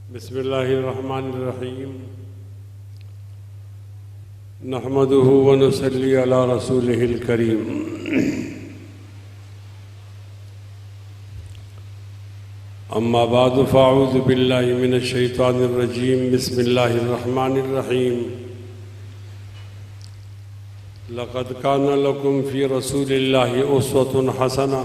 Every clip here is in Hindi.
बिस्मिल्लाहिर्रहमानिर्रहीम नहमदुहु व नुसल्ली अला रसूलिहिल करीम। अम्मा बादु फ़अऊज़ु बिल्लाहि मिनश शैतानिर रजीम। बिस्मिल्लाहिर्रहमानिर्रहीम। लक़द काना लकुम फ़ी रसूलिल्लाहि उस्वतुन हसना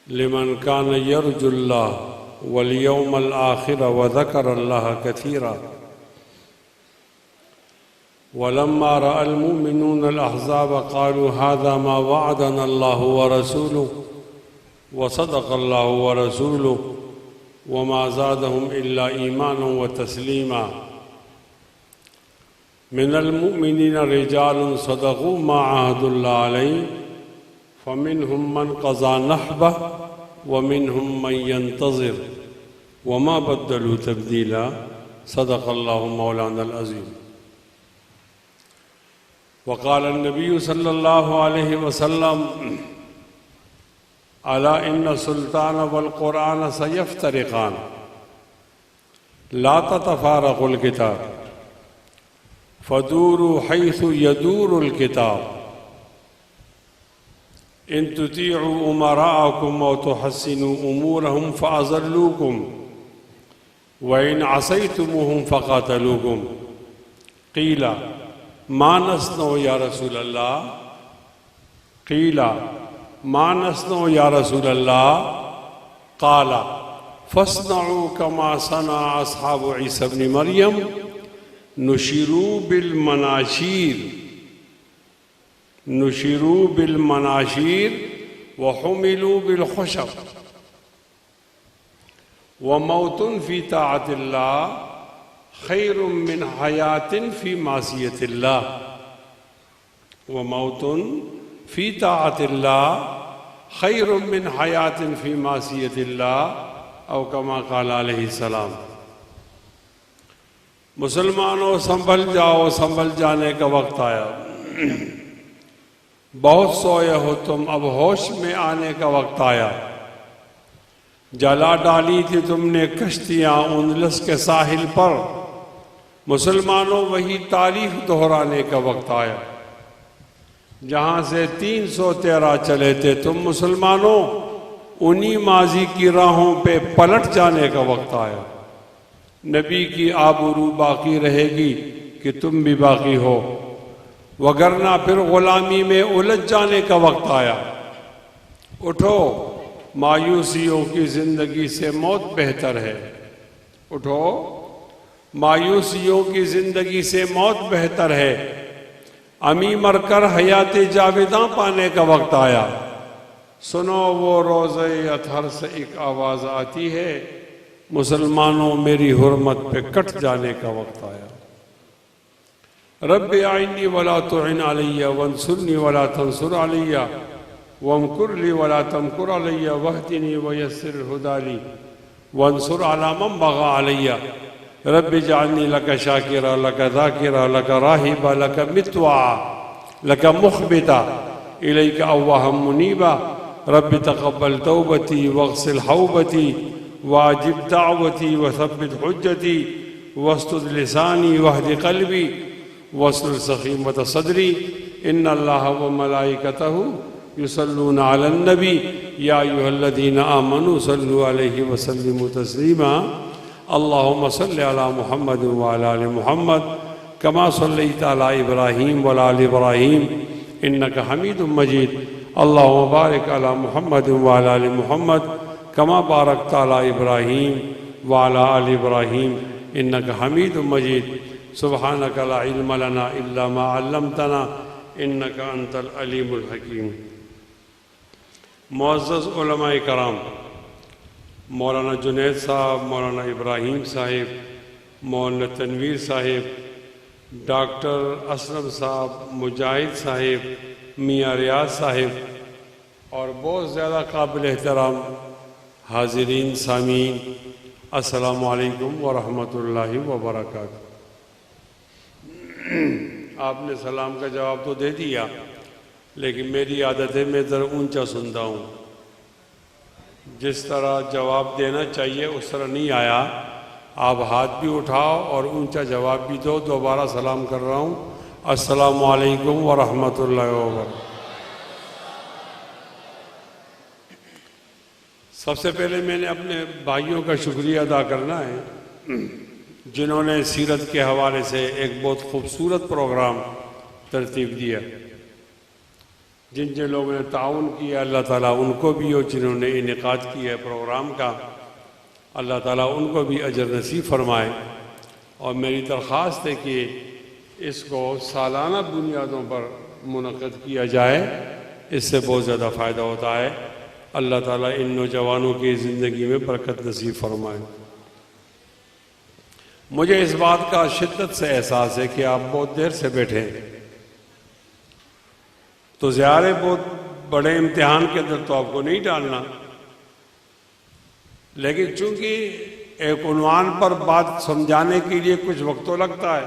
लिमन कान यरजुल्लाह वल यौमल आखिर व ज़करल्लाह कसीरा। वलम्मा रअल मुमिनून अल अहज़ाब क़ालू हाज़ा मा वअदना अल्लाहु व रसूलुहु व सदक़ल्लाहु व रसूलुहु व मा ज़ादहुम इल्ला ईमानन व तस्लीमा। मिनल मुमिनीन रिजालुन सदक़ू मा अहदुल्लाह अलैहि फ़मिनहुम मन क़ज़ा नहबह व मिनहुम मन यंतज़िर व मा बद्दलू तब्दीला। सदक़ल्लाहु मौलानल अज़ीम। वक़ाल नबी सल्लल्लाहु अलैहि वसल्लम अला इन्न सुल्तान वल क़ुरान सयफ्तरिक़ान ला ततफ़ारक़ुल किताब फ़दूरू हैसु यदूरुल किताब इन तुतीअू उमराअकुम व तुहस्सिनू उमूरहुम फ़अज़ल्लूकुम व इन असैतुमुहुम फ़क़ातलूकुम। क़ीला मा नस्नउ या रसूल अल्लाह। क़ीला मा नस्नउ या रसूल अल्लाह। क़ाला फ़स्नऊ कमा सना अस्हाबु ईसा इब्न मरियम नुशिरू बिल मनाशीर व हुमिलू बिल खुशब व मौतुन फ़ी ताअतिल्लाह खैरुम मिन हयातिन फ़ी मासियतिल्लाह व मौतुन फ़ी ताअतिल्लाह खैरुम मिन हयातिन फ़ी मासियतिल्लाह औ कमा क़ाल अलैहिस्सलाम। मुसलमानों संभल जाओ, संभल जाने का वक्त आया। बहुत सोए हो तुम, अब होश में आने का वक्त आया। जला डाली थी तुमने कश्तियाँ उंदलस के साहिल पर, मुसलमानों वही तारीख दोहराने का वक्त आया। जहाँ से 313 चले थे तुम मुसलमानों, उन्हीं माजी की राहों पे पलट जाने का वक्त आया। नबी की आबरू बाकी रहेगी कि तुम भी बाकी हो, वगरना फिर गुलामी में उलझ जाने का वक्त आया। उठो, मायूसियों की जिंदगी से मौत बेहतर है। उठो, मायूसियों की जिंदगी से मौत बेहतर है। अमी मरकर हयात जावेदा पाने का वक्त आया। सुनो वो रोज़े अतहर से एक आवाज़ आती है, मुसलमानों मेरी हुर्मत पे कट जाने का वक्त आया। रब्बि आइन्नी वला तुइन अलैया वंसुरनी वला तंसुर अलैया वमकुरली वला तमकुर अलैया वहदिनी वयस्सिर हुदाली वंसुर अला मन बगा अलैया। रब्बि जअलनी लका शाकिरा लका ज़ाकिरा लका राहिबा लका मित्वा लका मुख़बिता इलैका अव्वाहम मुनीबा। रब्बि तक़ब्बल तौबती वग़सिल हौबती वाजिब दावती वसब्बित हुज्जती वस्तुद लिसानी वहदि क़ल्बी वस्लुल सख़ीमत सदरी। इन्नल्लाह व मलाइकतहु युसल्लूना अलन नबी या अय्युहल्लज़ीना आमनू सल्लु अलैहि व सल्लिमू तस्लीमा। अल्लाहुम्मा सल्लि अला मुहम्मद व अला आलि मुहम्मद कमा सल्लैता अला इब्राहीम व अला आलि इब्राहीम इन्नका हमीदुम मजीद। अल्लाहुम्मा बारिक अला मुहम्मद व अला आलि मुहम्मद कमा बारकता अला इब्राहीम व अला आलि इब्राहीम इन्नका हमीदुम मजीद। सुब्हानका ला इल्म लना इल्ला मा अल्लमतना इन्नका अंतल अलीमुल हकीम। मुअज़्ज़ज़ उलमाए कराम, मौलाना जुनैद साहब, मौलाना इब्राहीम साहिब, मौलाना तनवीर साहिब, डॉक्टर असलम साहब, मुजाहिद साहिब, मियाँ रियाज साहिब और बहुत ज़्यादा काबिल एहतराम हाज़िरीन सामीन, अस्सलामु अलैकुम व रहमतुल्लाहि व बरकातुहू। आपने सलाम का जवाब तो दे दिया, लेकिन मेरी आदत है मैं ज़रा ऊंचा सुनता हूँ। जिस तरह जवाब देना चाहिए उस तरह नहीं आया, आप हाथ भी उठाओ और ऊंचा जवाब भी दो। दोबारा सलाम कर रहा हूँ, अस्सलामु अलैकुम व रहमतुल्लाहि व बरकातहू। सबसे पहले मैंने अपने भाइयों का शुक्रिया अदा करना है जिन्होंने सीरत के हवाले से एक बहुत खूबसूरत प्रोग्राम तरतीब दिया। जिन जिन लोगों ने ताउन किया, अल्लाह ताला उनको भी, और जिन्होंने इनेकाद किया प्रोग्राम का, अल्लाह ताला उनको भी अजर नसीब फरमाए। और मेरी दरख्वास्त है कि इसको सालाना बुनियादों पर मुनक़्क़िद किया जाए, इससे बहुत ज़्यादा फ़ायदा होता है। अल्लाह ताला इन नौजवानों की ज़िंदगी में बरकत नसीब फरमाए। मुझे इस बात का शिद्दत से एहसास है कि आप बहुत देर से बैठे हैं, तो ज़्यादा बहुत बड़े इम्तिहान के अंदर तो आपको नहीं डालना, लेकिन चूंकि एक उन्वान पर बात समझाने के लिए कुछ वक्त तो लगता है,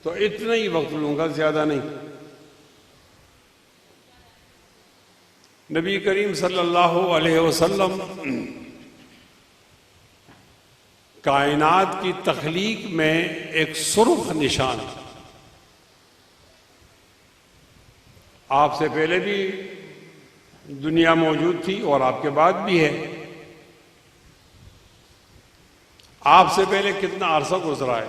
तो इतना ही वक्त लूंगा, ज़्यादा नहीं। नबी करीम सल्लल्लाहु अलैहि वसल्लम कायनात की तख्लीक में एक सुर्ख निशान, आपसे पहले भी दुनिया मौजूद थी और आपके बाद भी है। आपसे पहले कितना अरसा गुजरा है,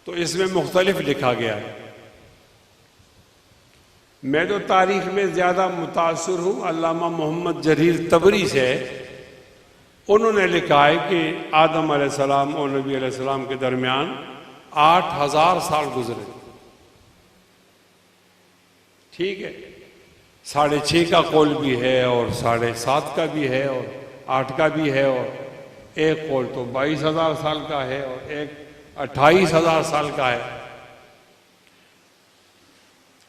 तो इसमें मुख्तलिफ लिखा गया है। मैं तो तारीख में ज़्यादा मुतासर हूँ अल्लामा मोहम्मद जरीर तबरी से। उन्होंने लिखा है कि आदम अलैहिस्सलाम और नबी अलैहिस्सलाम के दरमियान 8000 साल गुजरे। ठीक है, 6.5 का कौल भी है और 7.5 का भी है और 8 का भी है, और एक कौल तो 22,000 साल का है और एक 28,000 साल का है।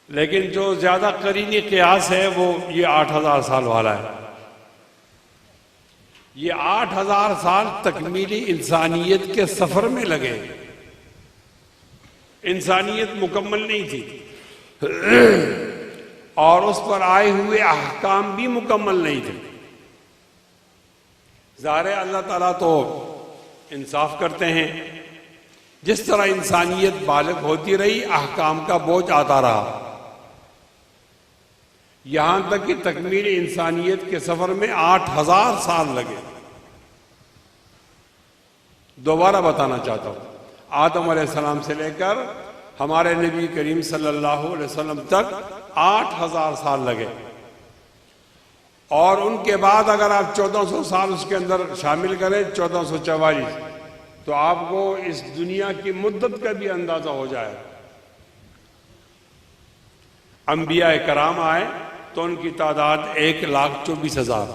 लेकिन जो ज्यादा करीनी क़ियास है वो ये 8,000 साल वाला है। ये 8,000 साल तकमीली इंसानियत के सफर में लगे। इंसानियत मुकम्मल नहीं थी और उस पर आए हुए अहकाम भी मुकम्मल नहीं थे। ज़ाहिर है अल्लाह ताला तो इंसाफ करते हैं। जिस तरह इंसानियत बालिग होती रही, अहकाम का बोझ आता रहा, यहां तक कि तकमील इंसानियत के सफर में 8,000 साल लगे। दोबारा बताना चाहता हूं, आदम अलैहिस्सलाम से लेकर हमारे नबी करीम सल्लल्लाहु अलैहि वसल्लम तक 8,000 साल लगे। और उनके बाद अगर आप 1400 साल उसके अंदर शामिल करें, 1444, तो आपको इस दुनिया की मुद्दत का भी अंदाजा हो जाए। अंबिया कराम आए तो उनकी तादाद 1,24,000।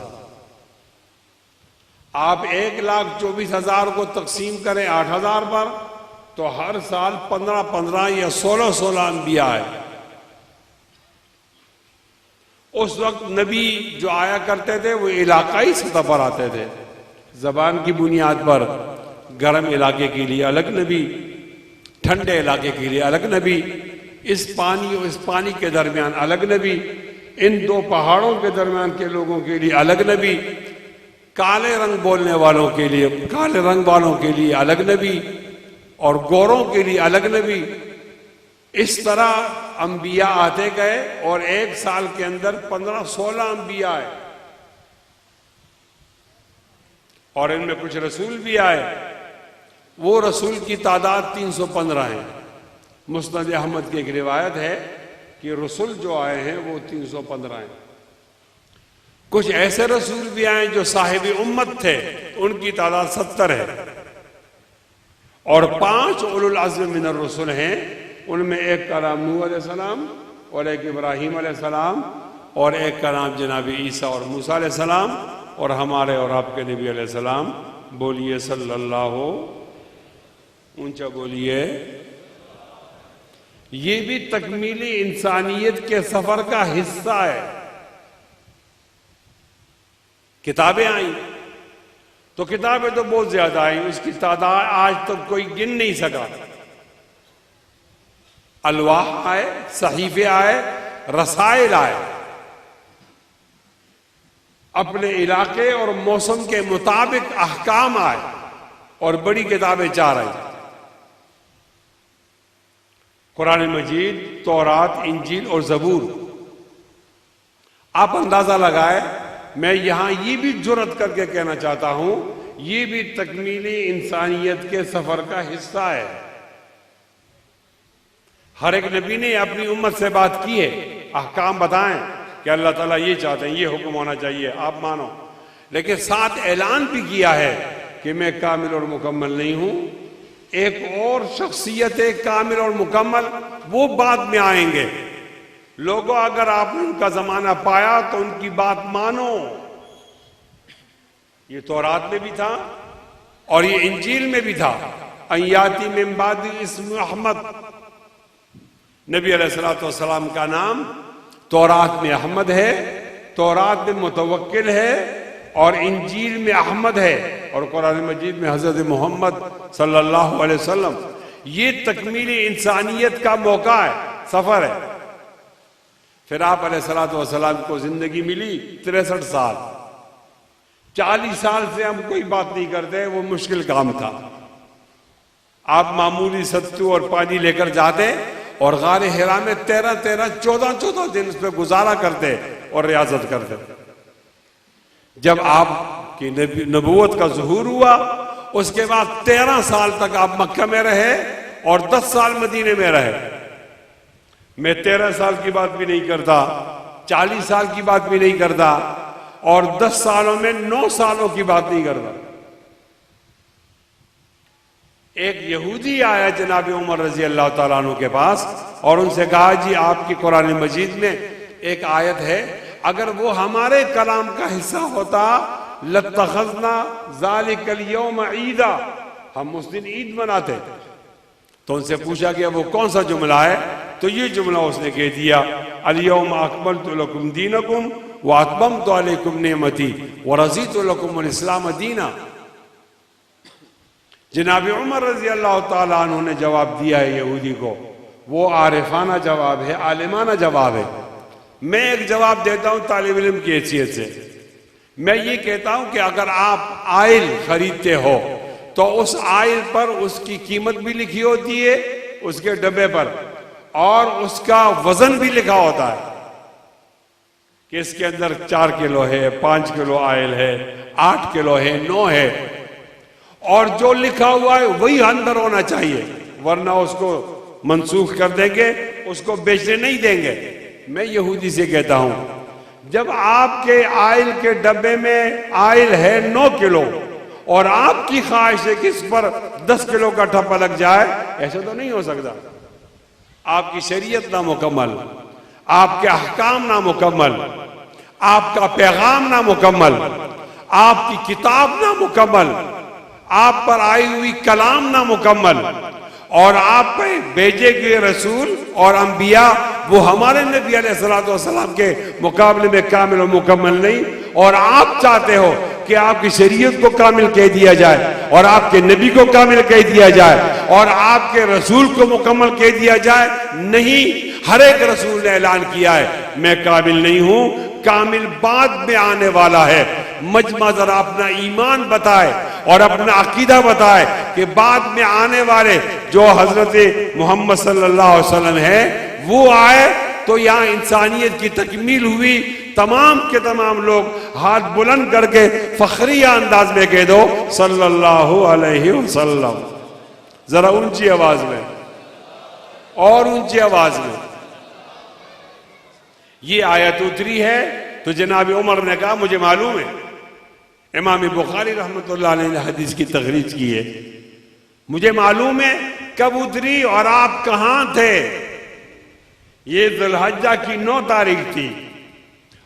आप 1,24,000 को तकसीम करें 8,000 पर, तो हर साल 15-15 या 16-16 अंबिया आए। उस वक्त नबी जो आया करते थे वो इलाकाई सतह पर आते थे, जबान की बुनियाद पर। गर्म इलाके के लिए अलग नबी, ठंडे इलाके के लिए अलग नबी, इस पानी और इस पानी के दरमियान अलग नबी, इन दो पहाड़ों के दरमियान के लोगों के लिए अलग नबी, काले रंग बोलने वालों के लिए, काले रंग वालों के लिए अलग नबी, और गोरों के लिए अलग नबी। इस तरह अंबिया आते गए और एक साल के अंदर 15-16 अंबिया आए, और इनमें कुछ रसूल भी आए। वो रसूल की तादाद 315 है। मुस्नद अहमद की एक रिवायत है कि रसूल जो आए हैं वो 315 हैं। कुछ ऐसे रसूल भी आए जो साहिब उम्मत थे, उनकी तादाद 70 है। और 5 उलुल अज़्म मिनर रसूल हैं, उनमें एक का नाम नूह अलैहिस्सलाम, और एक इब्राहीम अलैहिस्सलाम, और एक का नाम जनाब ईसा और मूसा अलैहिस्सलाम, और हमारे और आपके नबी अलैहिस्सलाम। बोलिए सल्लल्लाहु, ऊंचा बोलिए। ये भी तकमीली इंसानियत के सफर का हिस्सा है। किताबें आई तो किताबें तो बहुत ज्यादा आई, उसकी तादाद आज तक कोई गिन नहीं सका। अलवाह आए, सहीफे आए, रसाइल आए, अपने इलाके और मौसम के मुताबिक अहकाम आए। और बड़ी किताबें 4 आई, कुरान मजीद, तौरात, इंजील और ज़बूर। आप अंदाजा लगाए, मैं यहां ये भी जुर्रत करके कहना चाहता हूं, ये भी तकमीली इंसानियत के सफर का हिस्सा है। हर एक नबी ने अपनी उम्मत से बात की है, अहकाम बताएं कि अल्लाह ताला ये चाहते हैं, ये हुक्म होना चाहिए, आप मानो। लेकिन साथ ऐलान भी किया है कि मैं कामिल और मुकम्मल नहीं हूं। एक और शख्सियत है कामिल और मुकम्मल, वो बाद में आएंगे। लोगों, अगर आपने उनका जमाना पाया तो उनकी बात मानो। ये तौरात में भी था और ये इंजील में भी था। अय्याती मिन बादी इस्म अहमद, नबी अलैहिस्सलाम का नाम तौरात में अहमद है, तौरात में मुतवक्किल है और इंजील में अहमद है और कुरान मजीद में हजरत मोहम्मद सल्लल्लाहु अलैहि वसल्लम। ये तकमीली इंसानियत का मौका है, सफर है। फिर आप अलैहिस्सलाम को जिंदगी मिली 63 साल। 40 साल से हम कोई बात नहीं करते, वो मुश्किल काम था। आप मामूली सत्तू और पानी लेकर जाते और गारे हिरा में 14 दिन उस पर गुजारा करते और रियाजत करते। जब आपकी नबूवत का ज़ुहूर हुआ, उसके बाद 13 साल तक आप मक्का में रहे और 10 साल मदीने में रहे। मैं 13 साल की बात भी नहीं करता, 40 साल की बात भी नहीं करता और 10 सालों में 9 सालों की बात नहीं करता। एक यहूदी आया जनाब उमर रजी अल्लाह ताला अन्हु के पास और उनसे कहा, जी आपकी कुरान मजीद में एक आयत है, अगर वो हमारे कलाम का हिस्सा होता लत्तखज़ना ज़ालिकल यौम ईदा, हम उस दिन ईद मनाते। तो उनसे पूछा गया वो कौन सा जुमला है, तो ये जुमला उसने कह दिया, अल यौम अकमलतु लकुम दीनकुम व अतममतु अलैकुम निअमती व रज़ीतु लकुमुल इस्लाम दीना। जनाब उमर रजी अल्लाह ताला अन्हु ने जवाब दिया है यहूदी को, वो आरिफाना जवाब है, आलिमाना जवाब है। मैं एक जवाब देता हूं तालिब इल्म की हैसियत से। मैं ये कहता हूं कि अगर आप आयल खरीदते हो तो उस आयल पर उसकी कीमत भी लिखी होती है, उसके डब्बे पर, और उसका वजन भी लिखा होता है कि इसके अंदर 4 किलो है, 5 किलो आयल है, 8 किलो है, 9 है, और जो लिखा हुआ है वही अंदर होना चाहिए, वरना उसको मंसूख कर देंगे, उसको बेचने नहीं देंगे। मैं यहूदी से कहता हूं, जब आपके आयल के डब्बे में आयल है 9 किलो और आपकी ख्वाहिश है कि इस पर 10 किलो का ठप्पा लग जाए, ऐसा तो नहीं हो सकता। आपकी शरीयत नामुकम्मल, आपके अहकाम नामुकम्मल, आपका पैगाम नामुकम्मल, आपकी किताब नामुकम्मल, आप पर आई हुई कलाम नामुकम्मल, और आप पे भेजे गए रसूल और अंबिया वो हमारे नबी अलैहिस्सलाम के मुकाबले में कामिल और मुकम्मल नहीं। और आप चाहते हो कि आपकी शरीयत को कामिल कह दिया जाए और आपके नबी को कामिल कह दिया जाए और आपके रसूल को मुकम्मल कह दिया जाए। नहीं, हर एक रसूल ने ऐलान किया है मैं कामिल नहीं हूं, कामिल बाद में आने वाला है। मजमा जरा अपना ईमान बताए और अपना अकीदा बताए कि बाद में आने वाले जो हजरत मोहम्मद सल्लल्लाहु अलैहि वसल्लम है वो आए तो यहाँ इंसानियत की तकमील हुई। तमाम के तमाम लोग हाथ बुलंद करके फखरिया अंदाज में कह दो सल्लल्लाहु अलैहि वसल्लम, जरा ऊंची आवाज में और ऊंची आवाज में। ये आयत उतरी है तो जनाब उमर ने कहा मुझे मालूम है, इमाम बुखारी रहमतुल्लाह अलैह ने हदीस की तखरीज की है, मुझे मालूम है कब उतरी और आप कहां थे। ये ज़ुल्हज्जा की 9 तारीख थी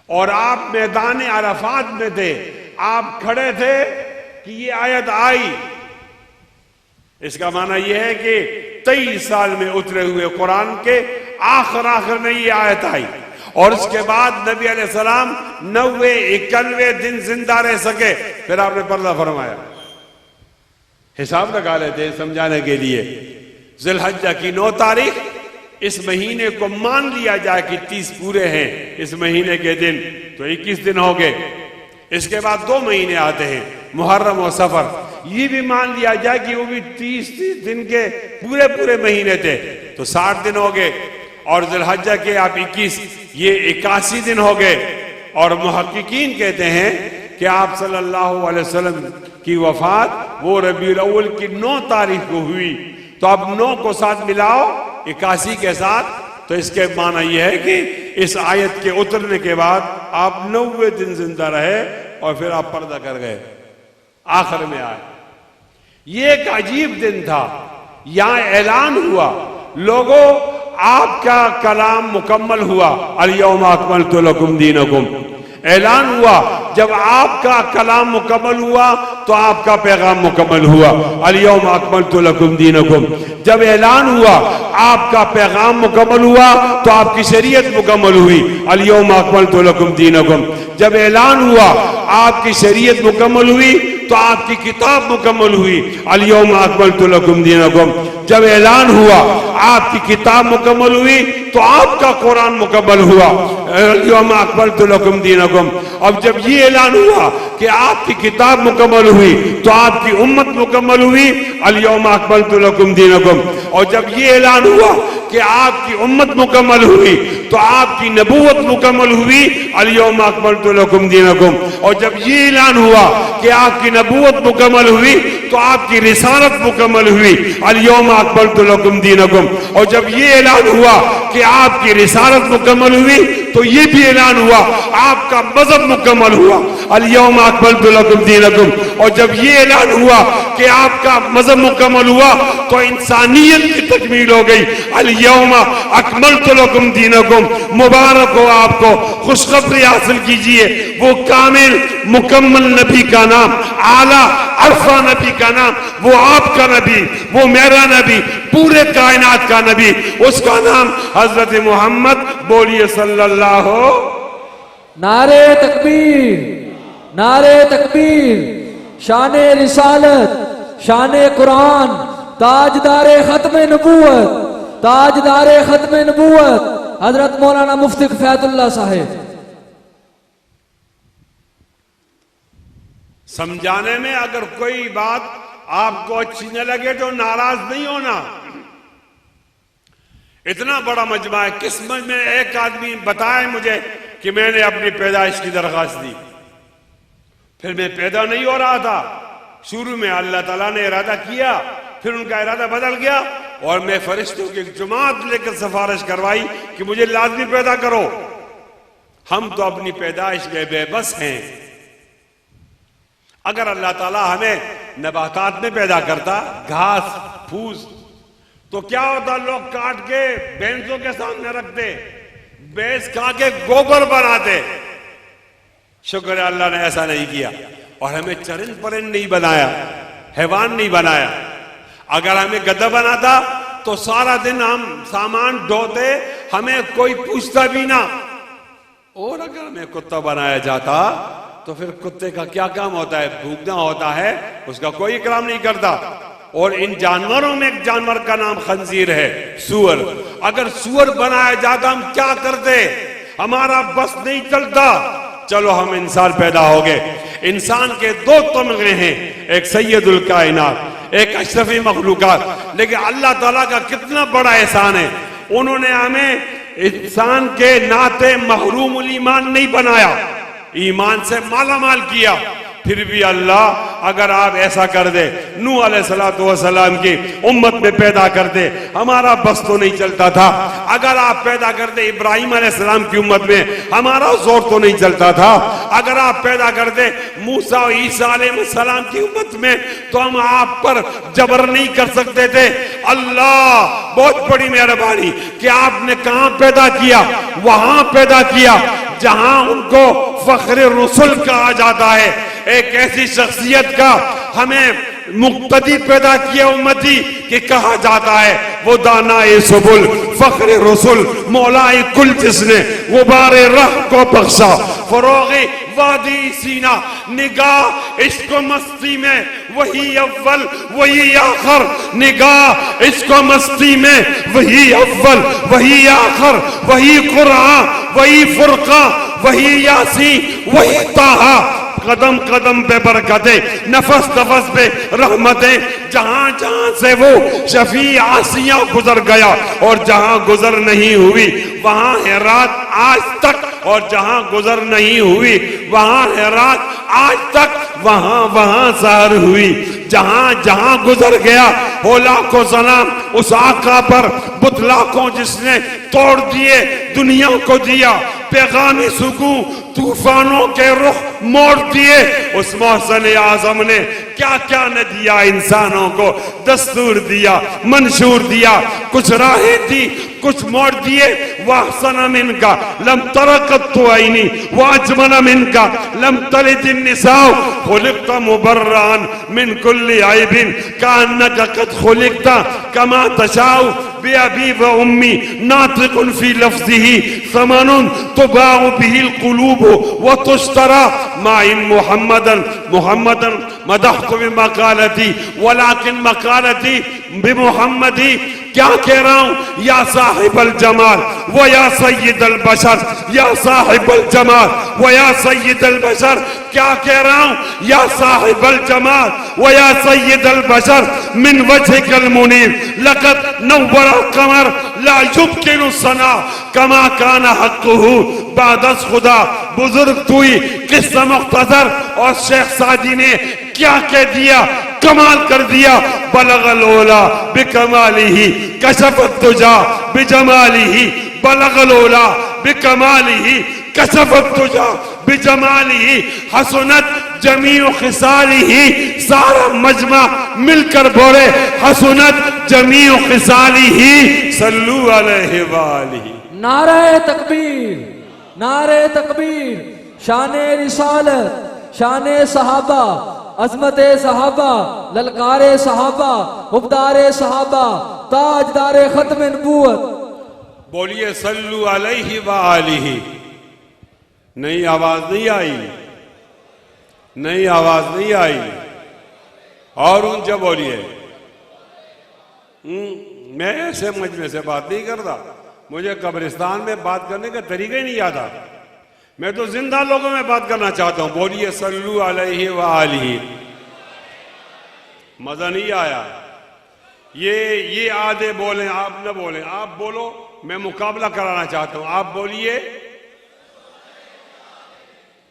और आप मैदान अरफात में थे, आप खड़े थे कि ये आयत आई। इसका माना यह है कि 23 साल में उतरे हुए कुरान के आखिर में ये आयत आई और उसके बाद नबी अलैहिस्सलाम 91 दिन जिंदा रह सके। फिर आपने पर्दा फरमाया। हिसाब लगा लेते हैं समझाने के लिए। ज़ुल्हज्जा की 9 तारीख, इस महीने को मान लिया जाए कि 30 पूरे हैं इस महीने के दिन, तो 21 दिन हो गए। इसके बाद 2 महीने आते हैं, मुहर्रम और सफर। ये भी मान लिया जाए कि वो भी 30 दिन के पूरे पूरे महीने थे तो 60 दिन हो गए, और ज़ुल्हज्जा के आप 21, ये 81 दिन हो गए। और मुहक्किकीन कहते हैं कि आप सल्लल्लाहु अलैहि वसल्लम की वफात वो रबीउल अव्वल की 9 तारीख को हुई, तो अब 9 को साथ मिलाओ 81 के साथ, तो इसके माना यह है कि इस आयत के उतरने के बाद आप 90 दिन जिंदा रहे और फिर आप पर्दा कर गए, आखिर में आए। ये एक अजीब दिन था, यहां ऐलान हुआ, लोगों आपका कलाम मुकम्मल हुआ, अल-यौम अकमलतु लकुम दीनकुम, ऐलान हुआ। जब आपका कलाम मुकम्मल हुआ तो आपका पैगाम मुकम्मल हुआ, अल-यौम अकमलतु लकुम दीनकुम। जब ऐलान हुआ आपका पैगाम मुकम्मल हुआ तो आपकी शरीयत मुकम्मल हुई, अल-यौम अकमलतु लकुम दीनकुम। जब ऐलान हुआ आपकी शरीयत मुकम्मल हुई तो आपकी किताब मुकम्मल हुई, अल-यौम अकमलतु लकुम दीनकुम। जब ऐलान हुआ आपकी किताब मुकम्मल हुई तो आपका कुरान मुकम्मल हुआ, अल-यौम अकमलतु लकुम दीनकुम। अब जब ये ऐलान हुआ कि आपकी किताब मुकम्मल हुई तो आपकी उम्मत मुकम्मल हुई, अल-यौम अकमलतु लकुम दीनकुम। और जब ये ऐलान हुआ कि आपकी उम्मत मुकम्मल हुई तो आपकी नबूवत मुकम्मल हुई, अल-यौम अकमलतु लकुम दीनकुम। और जब ये ऐलान हुआ कि आपकी नबूवत मुकम्मल हुई तो आपकी रिसालत मुकम्मल हुई, अल-यौम अकमलतु लकुम दीनकुम। और जब ये ऐलान हुआ कि आपकी रिसालत मुकम्मल हुई तो ये भी ऐलान हुआ आपका मजहब मुकम्मल हुआ, अल-यौम अकमलतु लकुम दीनकुम। और जब ये ऐलान हुआ कि आपका मजहब मुकम्मल हुआ तो इंसानियत की तकमील हो गई, अल-यौम अकमलतु लकुम दीनकुम। मुबारक हो आपको, खुशखबरी हासिल कीजिए, वो कामिल मुकम्मल नबी का नाम, आला अरफा नबी का नाम, वो आपका नबी, वो मेरा नबी, पूरे कायनात का नबी, उसका नाम हजरत मोहम्मद। बोलिए सल्लल्लाहु। नारे तकबीर, नारे तकबीर, शाने रिसालत, शाने कुरान, ताजदारे खत्म नबूवत, ताजदारे खत्म नबूवत हजरत मौलाना मुफ्ती किफायतुल्लाह साहिब। समझाने में अगर कोई बात आपको अच्छी न लगे तो नाराज नहीं होना। इतना बड़ा मजमा है, किस्मत में एक आदमी बताए मुझे कि मैंने अपनी पैदाइश की दरखास्त दी, फिर मैं पैदा नहीं हो रहा था। शुरू में अल्लाह ताला ने इरादा किया, फिर उनका इरादा बदल गया और मैं फरिश्तों की एक जमात लेकर सिफारिश करवाई कि मुझे लाजमी पैदा करो। हम तो अपनी पैदाइश में बेबस हैं। अगर अल्लाह ताला हमें नबातात में पैदा करता, घास फूस, तो क्या होता, लोग काट के भैंसों के सामने रखते, भैंस खा के गोबर बनाते। शुक्र है अल्लाह ने ऐसा नहीं किया और हमें चरिंद परिंद नहीं बनाया, हैवान नहीं बनाया। अगर हमें गधा बनाता तो सारा दिन हम सामान ढोते, हमें कोई पूछता भी ना। और अगर हमें कुत्ता बनाया जाता तो फिर कुत्ते का क्या काम होता है, भूखना होता है, उसका कोई इकराम नहीं करता। और इन जानवरों में एक जानवर का नाम खंजीर है, सुअर। अगर सुअर बनाया जाता हम क्या करते, हमारा बस नहीं चलता। चलो हम इंसान पैदा हो गए। इंसान के 2 तमगे हैं, एक सैयदुल कायनात, एक अशरफी मखलूकात। लेकिन अल्लाह ताला का कितना बड़ा एहसान है, उन्होंने हमें इंसान के नाते महरूमुल ईमान नहीं बनाया, ईमान से मालामाल किया। फिर भी अल्लाह अगर आप ऐसा कर दे, नूह अलैहिस्सलातु वस्सलाम की उम्मत में पैदा कर दे, हमारा बस तो नहीं चलता था। अगर आप पैदा कर दे इब्राहिम अलैहिस्सलाम की उम्मत में, हमारा जोर तो नहीं चलता था। अगर आप पैदा कर दे मूसा और ईसा अलैहिस्सलाम की उम्मत में, तो हम आप पर जबर नहीं कर सकते थे। अल्लाह बहुत बड़ी मेहरबानी कि आपने कहां पैदा किया, वहां पैदा किया जहां उनको फख्र रसूल कहा जाता है। एक ऐसी शख्सियत का हमें मुक्तदी पैदा किया उम्मती कि कहा जाता है वो दाना-ए सुबुल फख्र रसूल मौला-ए कुल, जिसने गुबारे राह को बख्शा फरोगे वादी सीना, निगाह इसको मस्ती में वही अव्वल वही आखिर, निगाह इसको मस्ती में वही अव्वल वही आखिर, वही कुरान वही फुरका वही यासीन वही ताहा, कदम कदम पे बरकतें, नफस नफस पे रहमतें। जहां जहां से वो शफी आसिया गुजर गया और जहां गुजर नहीं हुई वहां है रात आज तक, और जहां गुजर नहीं हुई वहां है रात आज तक, वहां वहां सहर हुई। जहां जहां गुजर गया हो लाखों सलाम उस आका पर, बुतलाखों जिसने तोड़ दिए दुनिया को दिया पैगामी सुकून, तूफानों के रुख मोड़ दिए। उस मोहसन आजम ने क्या क्या न दिया इंसानों को, दस्तूर दिया, मंशूर दिया, कुछ राहें दी, कुछ मोड़ दिए। वाहसन मिनका लम तरकत तो आईनी वाजमन मिनका लम तलिद निसाओ खुलिक़्ता मुबर्रान मिन कुल्ली आइबिन कान्नका कद खुलिक़्ता कमा तशाओ बेअबी व उम्मी नातिकुन फी लफ्ज़िही समनुन तुबाउ बिहिल कुलूब व तुश्तरा माइन मुहम्मदन मुहम्मदन मदहतु बिमकालती वलाकिन मकालती बिमुहम्मदी। क्या कह रहा हूं, या साहिबल जमाल व या सय्यदल बशर, या साहिबल जमाल व या सय्यदल बशर। क्या कह रहा हूं, या साहिबल जमाल व या सय्यदल बशर मिन वजहिकल मुनीर लक़द नव्वरा कमर ला युमकिनु सना कमा काना हक़्क़ुहु बादस खुदा। बुजुर्ग तुई किस्सा मुख्तसर, और शेख सादी ने क्या कह दिया, कमाल कर दिया। बलगल ओला बिकमालिही कशफत तुजा बिजमालिही, बलगल ओला बिकमालिही कशफत तुजा बिजमालिही हसनत जमीउ खिसालिही। सारा मजमा मिलकर बोले हसनत जमीउ खिसालिही सल्लु अलैहि वालिही। नारे तकबीर, नारे तकबीर। शाने रिसालत, शाने सहाबा, अजमते सहाबा, ललकारे सहाबा, हुबदारे सहाबा, ताजदारे खत्म नबूवत। बोलिए सल्लु अलैहि व आलिही। नई आवाज नहीं आई, नई आवाज नहीं आई, और ऊंचा बोलिए। मैं ऐसे मजमे से बात नहीं करता, मुझे कब्रिस्तान में बात करने का तरीका ही नहीं आता, मैं तो जिंदा लोगों में बात करना चाहता हूं। बोलिए सल्लु अलैहि व आलिही। मजा नहीं आया। ये आधे बोले, आप न बोले, आप बोलो, मैं मुकाबला कराना चाहता हूं। आप बोलिए,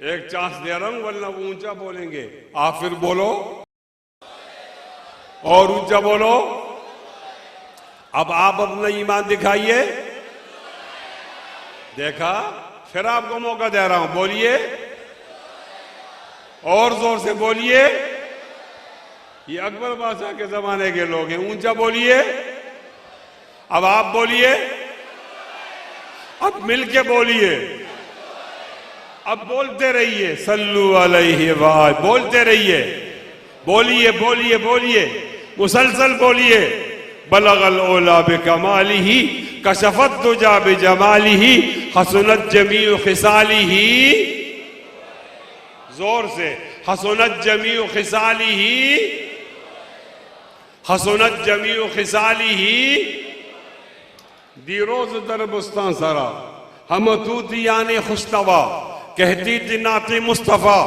एक चांस दे रहा हूं वरना ऊंचा बोलेंगे। आप फिर बोलो और ऊंचा बोलो। अब आप अपना ईमान दिखाइए। देखा, फिर आपको मौका दे रहा हूं, बोलिए और जोर से बोलिए। ये अकबर बादशाह के जमाने के लोग हैं, ऊंचा बोलिए। अब आप बोलिए, अब मिलके बोलिए, अब बोलते रहिए सल्लु अलैहि व बोलते रहिए, बोलिए बोलिए बोलिए, मुसलसल बोलिए। बलगल ओला बिकमालिही कशफत दुजा बिजमालिही हसनत जमीउ खिसालिही। जोर से, हसनत जमीउ खिसालिही, हसनत जमीउ खिसालिही। दीरोज दरबुस्तान सरा हम तूतियाने खुशनवा कहती थी नाते मुस्तफा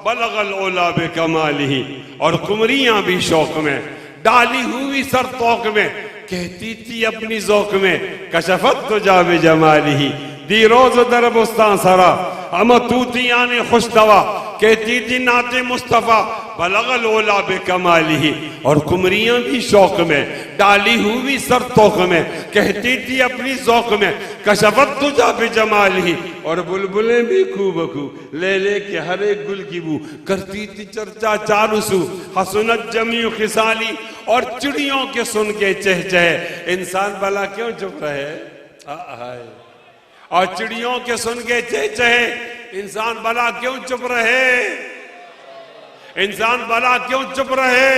बलगल ओला बेकमालिही। और कुमरियां भी शौक में डाली हुई सर तौक में कहती थी अपनी जौक में कशफत तो जाबे जमालिही। दीरोज दरबुस्तान सरा हम तूतियाने खुशनवा कहती थी नाते मुस्तफा बलगल ओला बेकमालिही। और कुमरियां भी शौक में डाली हुई सर तौक में कहती थी अपनी जौक में कशफत तुझा बेजमालिही। और बुलबुलें भी खूब खूब ले ले के हर एक गुल की बू करती थी चर्चा चारुसू हसनत जमीउ खिसाली। और चिड़ियों के सुन के चहचहे इंसान भला क्यों चुप रहे। और चिड़ियों के सुन के चहचहे इंसान भला क्यों चुप रहे, इंसान भला क्यों चुप रहे।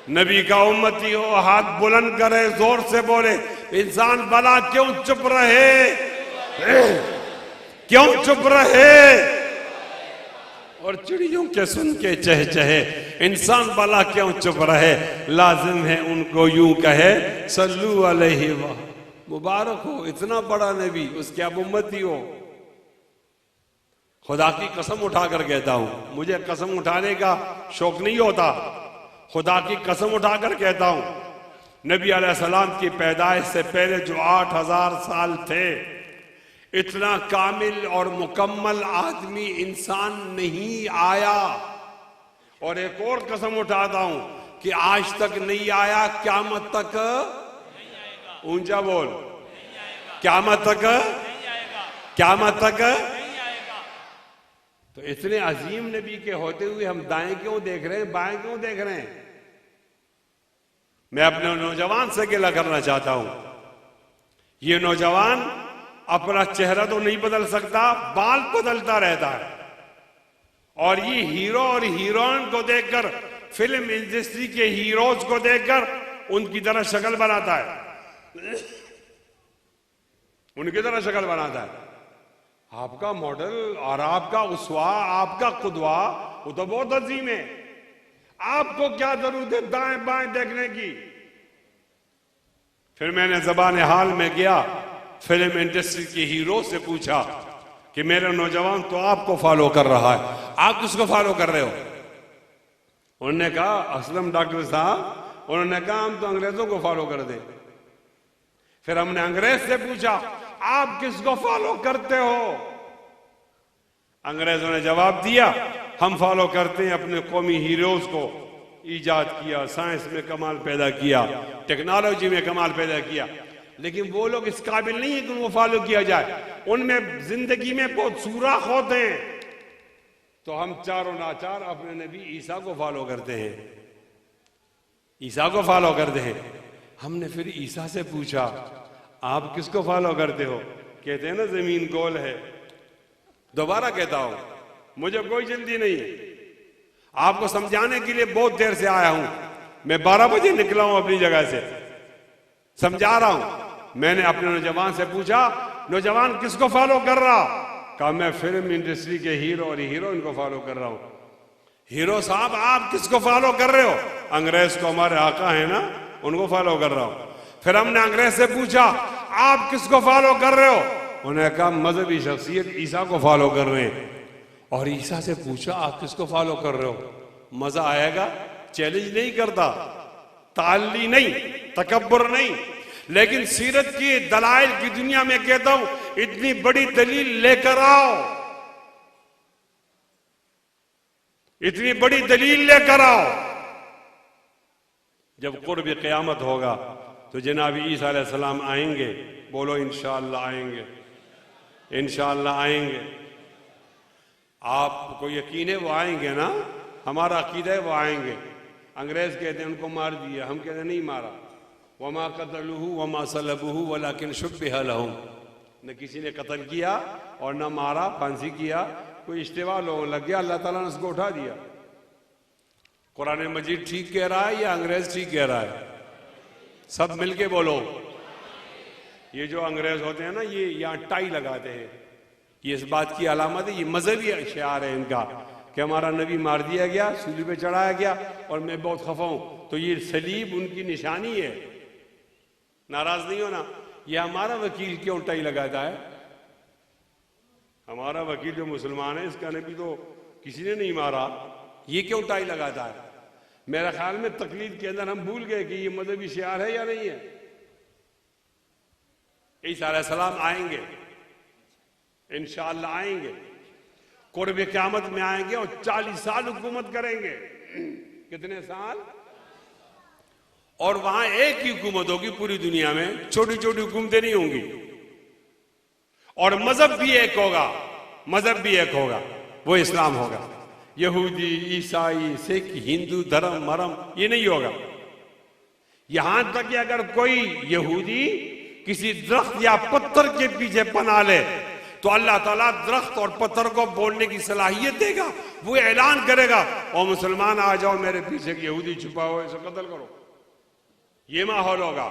नबी का उम्मती हो, हाथ बुलंद करे, जोर से बोले इंसान भला क्यों चुप रहे, क्यों चुप रहे। और चिड़ियों के सुन के चहचहे इंसान भला क्यों चुप रहे। लाजिम है उनको यूं कहे सल्लु अलैहि व। मुबारक हो, इतना बड़ा नबी, उसके आप उम्मती हो। खुदा की कसम उठाकर कहता हूं, मुझे कसम उठाने का शौक नहीं होता, खुदा की कसम उठाकर कहता हूं, नबी अलैहिस्सलाम की पैदाइश से पहले जो 8000 साल थे, इतना कामिल और मुकम्मल आदमी इंसान नहीं आया। और एक और कसम उठाता हूं कि आज तक नहीं आया, क़यामत तक नहीं आएगा। ऊंचा बोल, क़यामत तक नहीं आएगा, क़यामत तक नहीं आएगा। तो इतने अजीम नबी के होते हुए हम दाएं क्यों देख रहे हैं, बाएं क्यों देख रहे हैं? मैं अपने नौजवान से गिला करना चाहता हूं, ये नौजवान अपना चेहरा तो नहीं बदल सकता, बाल बदलता रहता है, और ये हीरो और हीरोइन को देखकर, फिल्म इंडस्ट्री के हीरोज को देखकर उनकी तरह शक्ल बनाता है, उनकी तरह शक्ल बनाता है। आपका मॉडल और आपका उसवा, आपका खुदवा, वो तो बहुत अजीम है। आपको क्या जरूरत है दाएं बाएं देखने की? फिर मैंने ज़बान हाल में गया, फिल्म इंडस्ट्री के हीरो से पूछा कि मेरा नौजवान तो आपको फॉलो कर रहा है, आप किसको फॉलो कर रहे हो? उन्होंने कहा असलम डॉक्टर साहब, उन्होंने कहा हम तो अंग्रेजों को फॉलो कर दे। फिर हमने अंग्रेज से पूछा आप किसको फॉलो करते हो? अंग्रेजों ने जवाब दिया हम फॉलो करते हैं अपने कौमी हीरोज को। ईजाद किया, साइंस में कमाल पैदा किया, टेक्नोलॉजी में कमाल पैदा किया, लेकिन वो लोग इस काबिल नहीं है कि उनको फॉलो किया जाए। उनमें जिंदगी में बहुत सुराख होते हैं। तो हम चारों नाचार अपने नबी ईसा को फॉलो करते हैं, ईसा को फॉलो करते हैं। हमने फिर ईसा से पूछा आप किसको फॉलो करते हो? कहते हैं ना जमीन गोल है। दोबारा कहता हूं, मुझे कोई जल्दी नहीं है, आपको समझाने के लिए बहुत देर से आया हूं। मैं 12 बजे निकला हूं अपनी जगह से, समझा रहा हूं। मैंने अपने नौजवान से पूछा नौजवान किसको फॉलो कर रहा? कहा मैं फिल्म इंडस्ट्री के हीरो और हीरोइन को फॉलो कर रहा हूं। हीरो साहब आप किसको फॉलो कर रहे हो? अंग्रेज को हमारे आका है ना, उनको फॉलो कर रहा हूं। फिर हमने अंग्रेज से पूछा आप किसको फॉलो कर रहे हो? उन्होंने कहा मजहबी शख्सियत ईसा को फॉलो कर रहे हैं। और ईसा से पूछा आप किसको फॉलो कर रहे हो? मजा आएगा? चैलेंज नहीं करता, ताली नहीं, तकब्बुर नहीं, लेकिन सीरत की दलाइल की दुनिया में कहता हूं इतनी बड़ी दलील लेकर आओ, इतनी बड़ी दलील लेकर आओ। जब कुर्ब क़यामत होगा तो जनाब ईसा अलैहिस्सलाम आएंगे। बोलो इंशाअल्लाह आएंगे, इंशाअल्लाह आएंगे। आपको यकीन है वो आएंगे ना? हमारा अकीदा है वो आएंगे। अंग्रेज कहते हैं उनको मार दिया, हम कहते हैं नहीं मारा। वमा कतलुहु वमा सलबुहु वलाकिन शुब्बिह लहुम। न किसी ने कत्ल किया और न मारा, फांसी किया, कोई इश्तिवा लोगों लग गया, अल्लाह ताला ने उसको उठा दिया। कुरान मजीद ठीक कह रहा है या अंग्रेज ठीक कह रहा है? सब मिलके बोलो। ये जो अंग्रेज होते हैं ना, ये यहाँ टाई लगाते हैं, ये इस बात की अलामत है, ये मजहबी शियार है इनका कि हमारा नबी मार दिया गया, सूली पे चढ़ाया गया और मैं बहुत खफा हूं। तो ये सलीब उनकी निशानी है। नाराज नहीं होना। ये हमारा वकील क्यों टाई लगाता है? हमारा वकील जो मुसलमान है इसका नबी तो किसी ने नहीं मारा, ये क्यों टाई लगाता है? मेरा ख्याल में तकलीद के अंदर हम भूल गए कि ये मजहबी शियार है या नहीं है। ईसा अलैहिस्सलाम आएंगे, इंशाअल्लाह आएंगे, कुर्ब क़यामत में आएंगे और 40 साल हुकूमत करेंगे। कितने साल? और वहां एक ही हुकूमत होगी पूरी दुनिया में, छोटी छोटी हुकूमतें नहीं होंगी। और मजहब भी एक होगा, मजहब भी एक होगा, वो इस्लाम होगा। यहूदी, ईसाई, सिख, हिंदू, धर्म मरम ये नहीं होगा। यहां तक कि अगर कोई यहूदी किसी दरख्त या पत्थर के पीछे पना ले तो अल्लाह ताला दरख्त और पत्थर को बोलने की सलाहियत देगा। वो ऐलान करेगा और मुसलमान आ जाओ मेरे पीछे यहूदी छुपा हो, इसे कत्ल करो। ये माहौल होगा।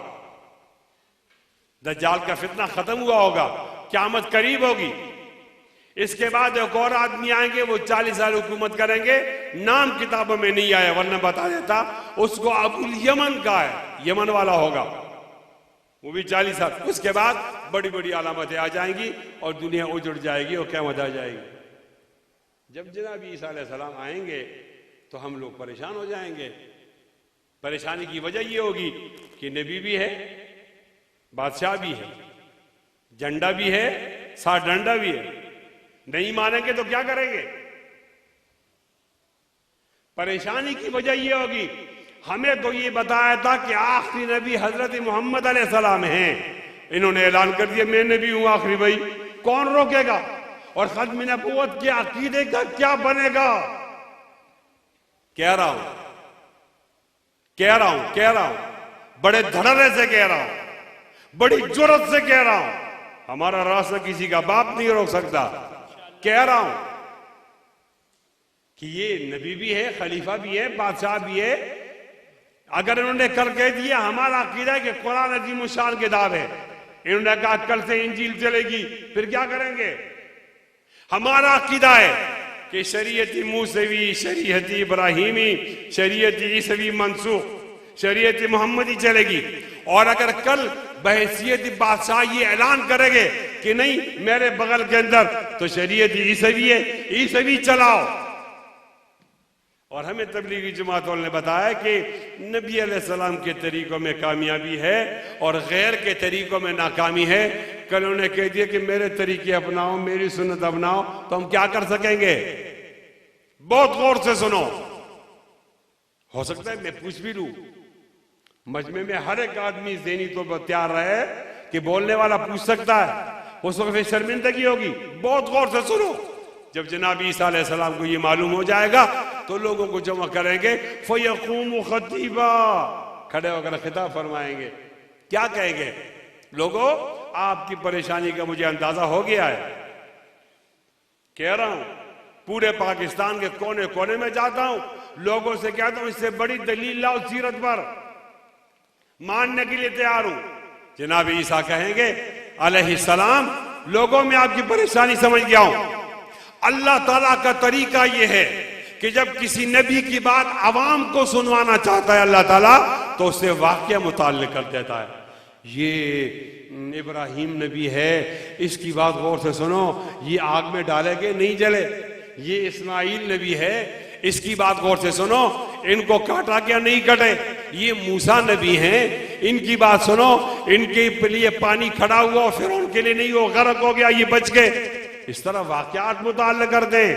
दज्जाल का फितना खत्म हुआ होगा, क़यामत करीब होगी। इसके बाद एक और आदमी आएंगे, वो 40 साल हुकूमत करेंगे। नाम किताबों में नहीं आया वरना बता देता। उसको अबुल यमन का है, यमन वाला होगा, वो भी 40 साल। उसके बाद बड़ी बड़ी अलामतें आ जाएंगी और दुनिया उजड़ जाएगी और क़यामत आ जाएगी। जब जनाब ईसा अलैहिस्सलाम आएंगे तो हम लोग परेशान हो जाएंगे। परेशानी की वजह ये होगी कि नबी भी है, बादशाह भी है, झंडा भी है, साथ डंडा भी है। नहीं मानेंगे तो क्या करेंगे? परेशानी की वजह ये होगी, हमें तो ये बताया था कि आखिरी नबी हजरत मोहम्मद अलैहिस्सलाम हैं। इन्होंने ऐलान कर दिया मैं नबी हूं आखिरी। भाई कौन रोकेगा? और खत्म नबूवत के अकीदे का क्या बनेगा? कह रहा हूं, बड़े धड़ल्ले से कह रहा हूं, बड़ी जुर्रत से कह रहा हूं, हमारा रास्ता किसी का बाप नहीं रोक सकता। कह रहा हूं कि ये नबी भी है, खलीफा भी है, बादशाह भी है। अगर इन्होंने कल कह दिया हमारा अकीदा है कि कुरान अजीम शान किताब है, इन्होंने कहा कल से इंजील चलेगी, फिर क्या करेंगे? हमारा अकीदा है कि शरीयती मूसवी, शरीयती इब्राहिमी, शरीयती ईसवी मंसूख, शरीयती मोहम्मदी चलेगी। और अगर कल बहैसियत बादशाह ये ऐलान करेंगे कि नहीं मेरे बगल के अंदर तो शरीयती ईसवी है, ईसवी चलाओ। और हमें तबलीगी जमात वालों ने बताया कि नबी अलैहिस्सलाम के तरीकों में कामयाबी है और गैर के तरीकों में नाकामी है। कल उन्होंने कह दिया कि मेरे तरीके अपनाओ, मेरी सुन्नत अपनाओ, तो हम क्या कर सकेंगे? बहुत गौर से सुनो। हो सकता है मैं पूछ भी लूं, मजमे में हर एक आदमी ज़हनी तो तैयार रहे कि बोलने वाला पूछ सकता है, उस वक्त फिर शर्मिंदगी होगी। बहुत गौर से सुनो। जब जनाब ईसा अलैहिस्सलाम को ये मालूम हो जाएगा तो लोगों को जमा करेंगे, फयक़ूमु खतीबा, खड़े होकर खिताब फरमाएंगे। क्या कहेंगे? लोगों आपकी परेशानी का मुझे अंदाजा हो गया है। कह रहा हूं पूरे पाकिस्तान के कोने कोने में जाता हूं, लोगों से कहता हूं इससे बड़ी दलील लाओ सीरत पर, मानने के लिए तैयार हूं। जनाब ईसा कहेंगे अलैहिस्सलाम, लोगों में आपकी परेशानी समझ गया हूं। अल्लाह ताला का तरीका यह है कि जब किसी नबी की बात आवाम को सुनवाना चाहता है अल्लाह ताला, तो उससे वाक़या मुताल्लिक़ कर देता है। ये इब्राहिम नबी है, इसकी बात गौर से सुनो, ये आग में डाले के नहीं जले। ये इस्माइल नबी है, इसकी बात गौर से सुनो, इनको काटा क्या नहीं कटे। ये मूसा नबी हैं, इनकी बात सुनो, इनके लिए पानी खड़ा हुआ और फिर उनके लिए नहीं, वो गर्क हो गया, ये बच गए। इस तरह वाक़यात मुताल्लिक़ कर दें।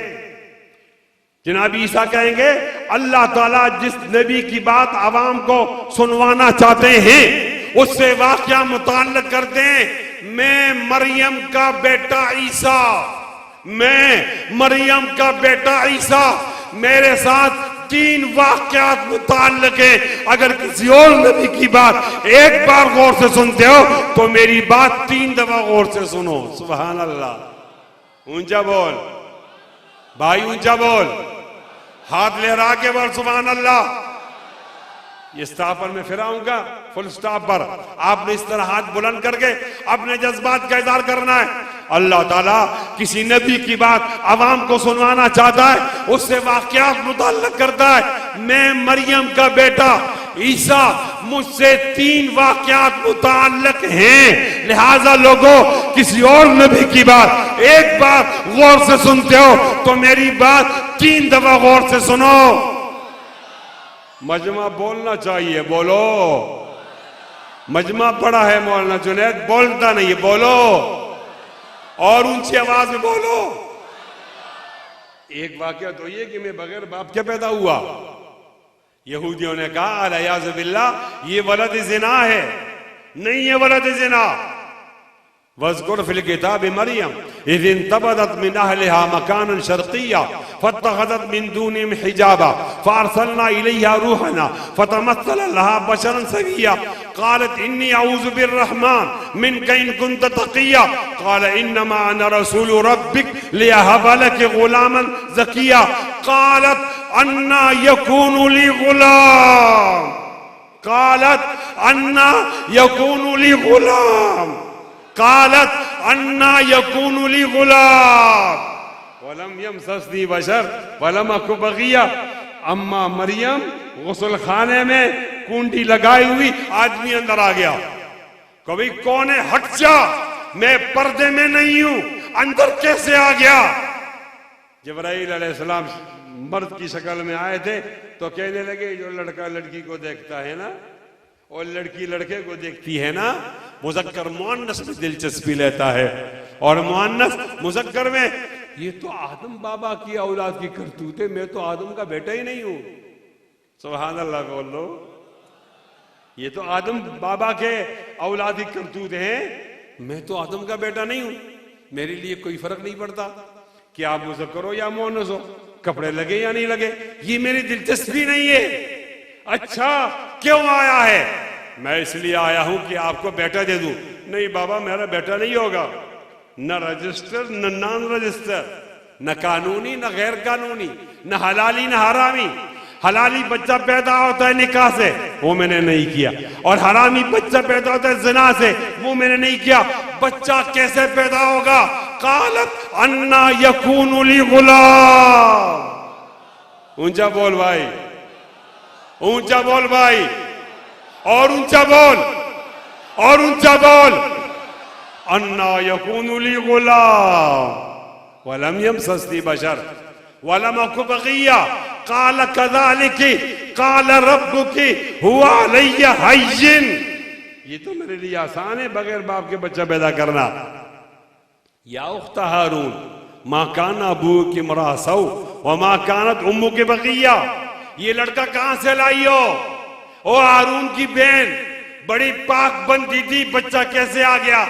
जनाब ईसा कहेंगे अल्लाह ताला जिस नबी की बात आवाम को सुनवाना चाहते हैं उससे वाक़या मुताल्लिक़ कर दें। मैं मरियम का बेटा ईसा, मैं मरियम का बेटा ईसा, मेरे साथ 3 वाक़यात मुताल्लिक़ है। अगर किसी और नबी की बात एक बार गौर से सुनते हो तो मेरी बात 3 दफा गौर से सुनो। सुभान अल्लाह। ऊंचा बोल भाई, ऊंचा बोल, हाथ लहरा के बोल सुभान अल्लाह। ये स्टॉप पर मैं फिर आऊंगा, फुल स्टॉप पर आपने इस तरह हाथ बुलंद करके अपने जज्बात का इज़हार करना है। अल्लाह ताला किसी नबी की बात आवाम को सुनवाना चाहता है, उससे वाक़यात मुताल्लिक़ करता है। मैं मरियम का बेटा ईसा, मुझसे 3 वाक़यात मुताल्लिक़ हैं। लिहाजा लोगों किसी और नबी की बात एक बार गौर से सुनते हो तो मेरी बात 3 दफा गौर से सुनो। मजमा बोलना चाहिए, बोलो। मजमा पड़ा है मौलाना जुनैद, बोलता नहीं, बोलो और ऊंची आवाज में बोलो। एक वाकया तो ये कि मैं बगैर बाप के पैदा हुआ। यहूदियों ने कहा अलयाज़ बिल्लाह ये वलद ज़िना है। नहीं है वलद ज़िना। वज़कुर फिल किताब मरियम इज़ इंतबज़त मिन अहलिहा मकानन शर्क़िय्या फत्तख़ज़त मिन दूनिहिम हिजाबा फ़अरसलना इलैहा रूहना फ़तमस्सल लहा बशरन सविय्या क़ालत इन्नी अऊज़ु बिर्रहमान मिनका इन कुन्त तक़िय्या क़ाल इन्नमा अना रसूलु रब्बिक लिअहब लक ग़ुलामन ज़किय्या क़ालत अन्ना यकूनु ली ग़ुलाम क़ालत अन्ना यकूनु ली ग़ुलाम क़ालत अन्ना यकूनु ली ग़ुलाम वलम यमससनी बशर वलम अकु बग़िया। अम्मा मरियम गुस्ल खाने में कुंडी लगाई हुई आदमी अंदर आ गया। कभी कौन है? हट जा, मैं पर्दे में नहीं हूं, अंदर कैसे आ गया? जिब्राईल अलैहिस्सलाम मर्द की शक्ल में आए थे तो कहने लगे जो लड़का लड़की को देखता है ना और लड़की लड़के को देखती है ना, मुज़क्कर मुअन्नस में दिलचस्पी लेता है और मुअन्नस मुज़क्कर में, ये तो आदम बाबा की औलाद की करतूत है, मैं तो आदम का बेटा ही नहीं हूं। सुभान अल्लाह बोल लो। ये तो आदम बाबा के औलाद की करतूत है, मैं तो आदम का बेटा नहीं हूं, मेरे लिए कोई फर्क नहीं पड़ता कि आप मुज़क्कर हो या मुअन्नस हो, कपड़े लगे या नहीं लगे, ये मेरी दिलचस्पी नहीं है। अच्छा क्यों आया है? मैं इसलिए आया हूं कि आपको बेटा दे दूं। नहीं बाबा मेरा बेटा नहीं होगा, न रजिस्टर न नॉन रजिस्टर, न कानूनी न गैर कानूनी, न हलाली न हरामी। हलाली बच्चा पैदा होता है निकाह से, वो मैंने नहीं किया, और हरामी बच्चा पैदा होता है ज़िना से, वो मैंने नहीं किया। बच्चा कैसे पैदा होगा? कालत अन्ना यकूनु ली गुलाम। ऊंचा बोल भाई, ऊंचा बोल भाई, और ऊंचा बोल, और ऊंचा बोल। अन्ना यकूनु ली गुलाम वलम यमससनी बशर वलम अकु बगिया काल कज़ालिकी काल रब्बुकी हुवा अलैया हय्यिन। ये तो मेरे लिए आसान है बगैर बाप के बच्चा पैदा करना। या उख्ता हारून मा काना अबूकी इम्रा सौ व मा कानत उम्मुकी बगिया। ये लड़का कहां से लाई हो? ओ हारून की बहन बड़ी पाक बनती थी, बच्चा कैसे आ गया?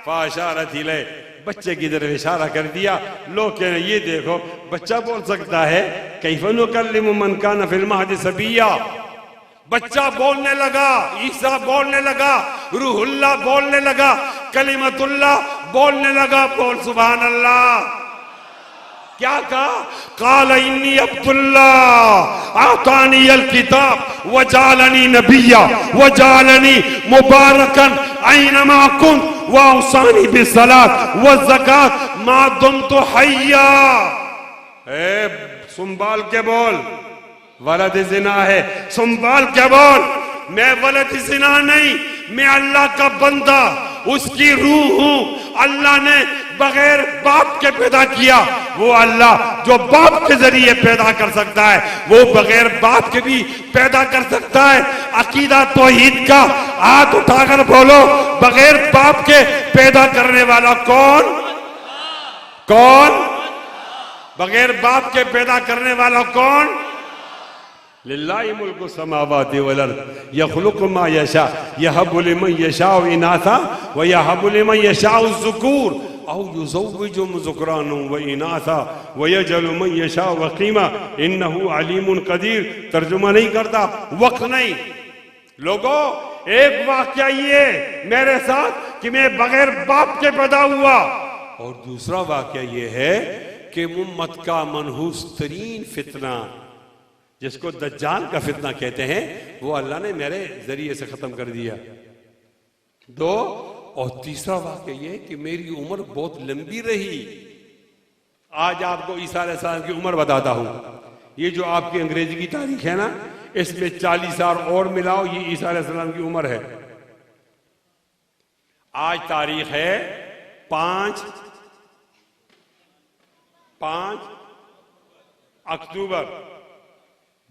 फाशारत इलै, बच्चे की तरफ इशारा कर दिया। लोग कह रहे ये देखो बच्चा बोल सकता है। कैफ़ नुकल्लिमु मन कान फिल महदि सबिया। बच्चा बोलने लगा, ईसा बोलने लगा, रूहुल्लाह बोलने लगा, कलिमतुल्लाह बोलने लगा। बोल सुभान अल्लाह। क्या कहा? काल इन्नी अब्दुल्लाह आतानी अल किताब वजालनी नबिया वजालनी मुबारकन ऐनमा कुन वौसानी बिस्सलात वज़कात मा दुम्तु हय्या। संभाल के बोल, वलद जिना है, संभाल के बोल। मैं वलद जिना नहीं, मैं अल्लाह का बंदा, उसकी रूह हूं। अल्लाह ने बगैर बाप के पैदा किया। वो अल्लाह जो बाप के जरिए पैदा कर सकता है, वो बगैर बाप के भी पैदा कर सकता है। अकीदा तौहीद का हाथ उठाकर बोलो, बगैर बाप के पैदा करने वाला कौन? कौन? बगैर बाप के पैदा करने वाला कौन? लिल्लाहि मुल्कु समावाति वल अर्द यखलुकु मा यशा यहबु लिमन यशाउ इनासा व यहबु लिमन यशाउ ज़ुकूर औ युज़व्विजुहुम ज़ुकरानन व इनासा व यजअलु मन यशाउ वक़ीमा इन्नहु अलीमुन क़दीर। तर्जुमा नहीं करता, वक्त नहीं। लोगों, एक वाक़या ये मेरे साथ कि मैं बगैर बाप के पैदा हुआ, और दूसरा वाक़या ये है कि उम्मत का मनहूस तरीन फितना, जिसको दज्जाल का फितना कहते हैं, वो अल्लाह ने मेरे जरिए से खत्म कर दिया। दो, और तीसरा वाक़या ये कि मेरी उम्र बहुत लंबी रही। आज आपको ईसा अलैहिस्सलाम की उम्र बताता हूं। ये जो आपकी अंग्रेजी की तारीख है ना, इसमें 40 साल और मिलाओ, ये ईसा अलैहिस्सलाम की उम्र है। आज तारीख है 5 अक्टूबर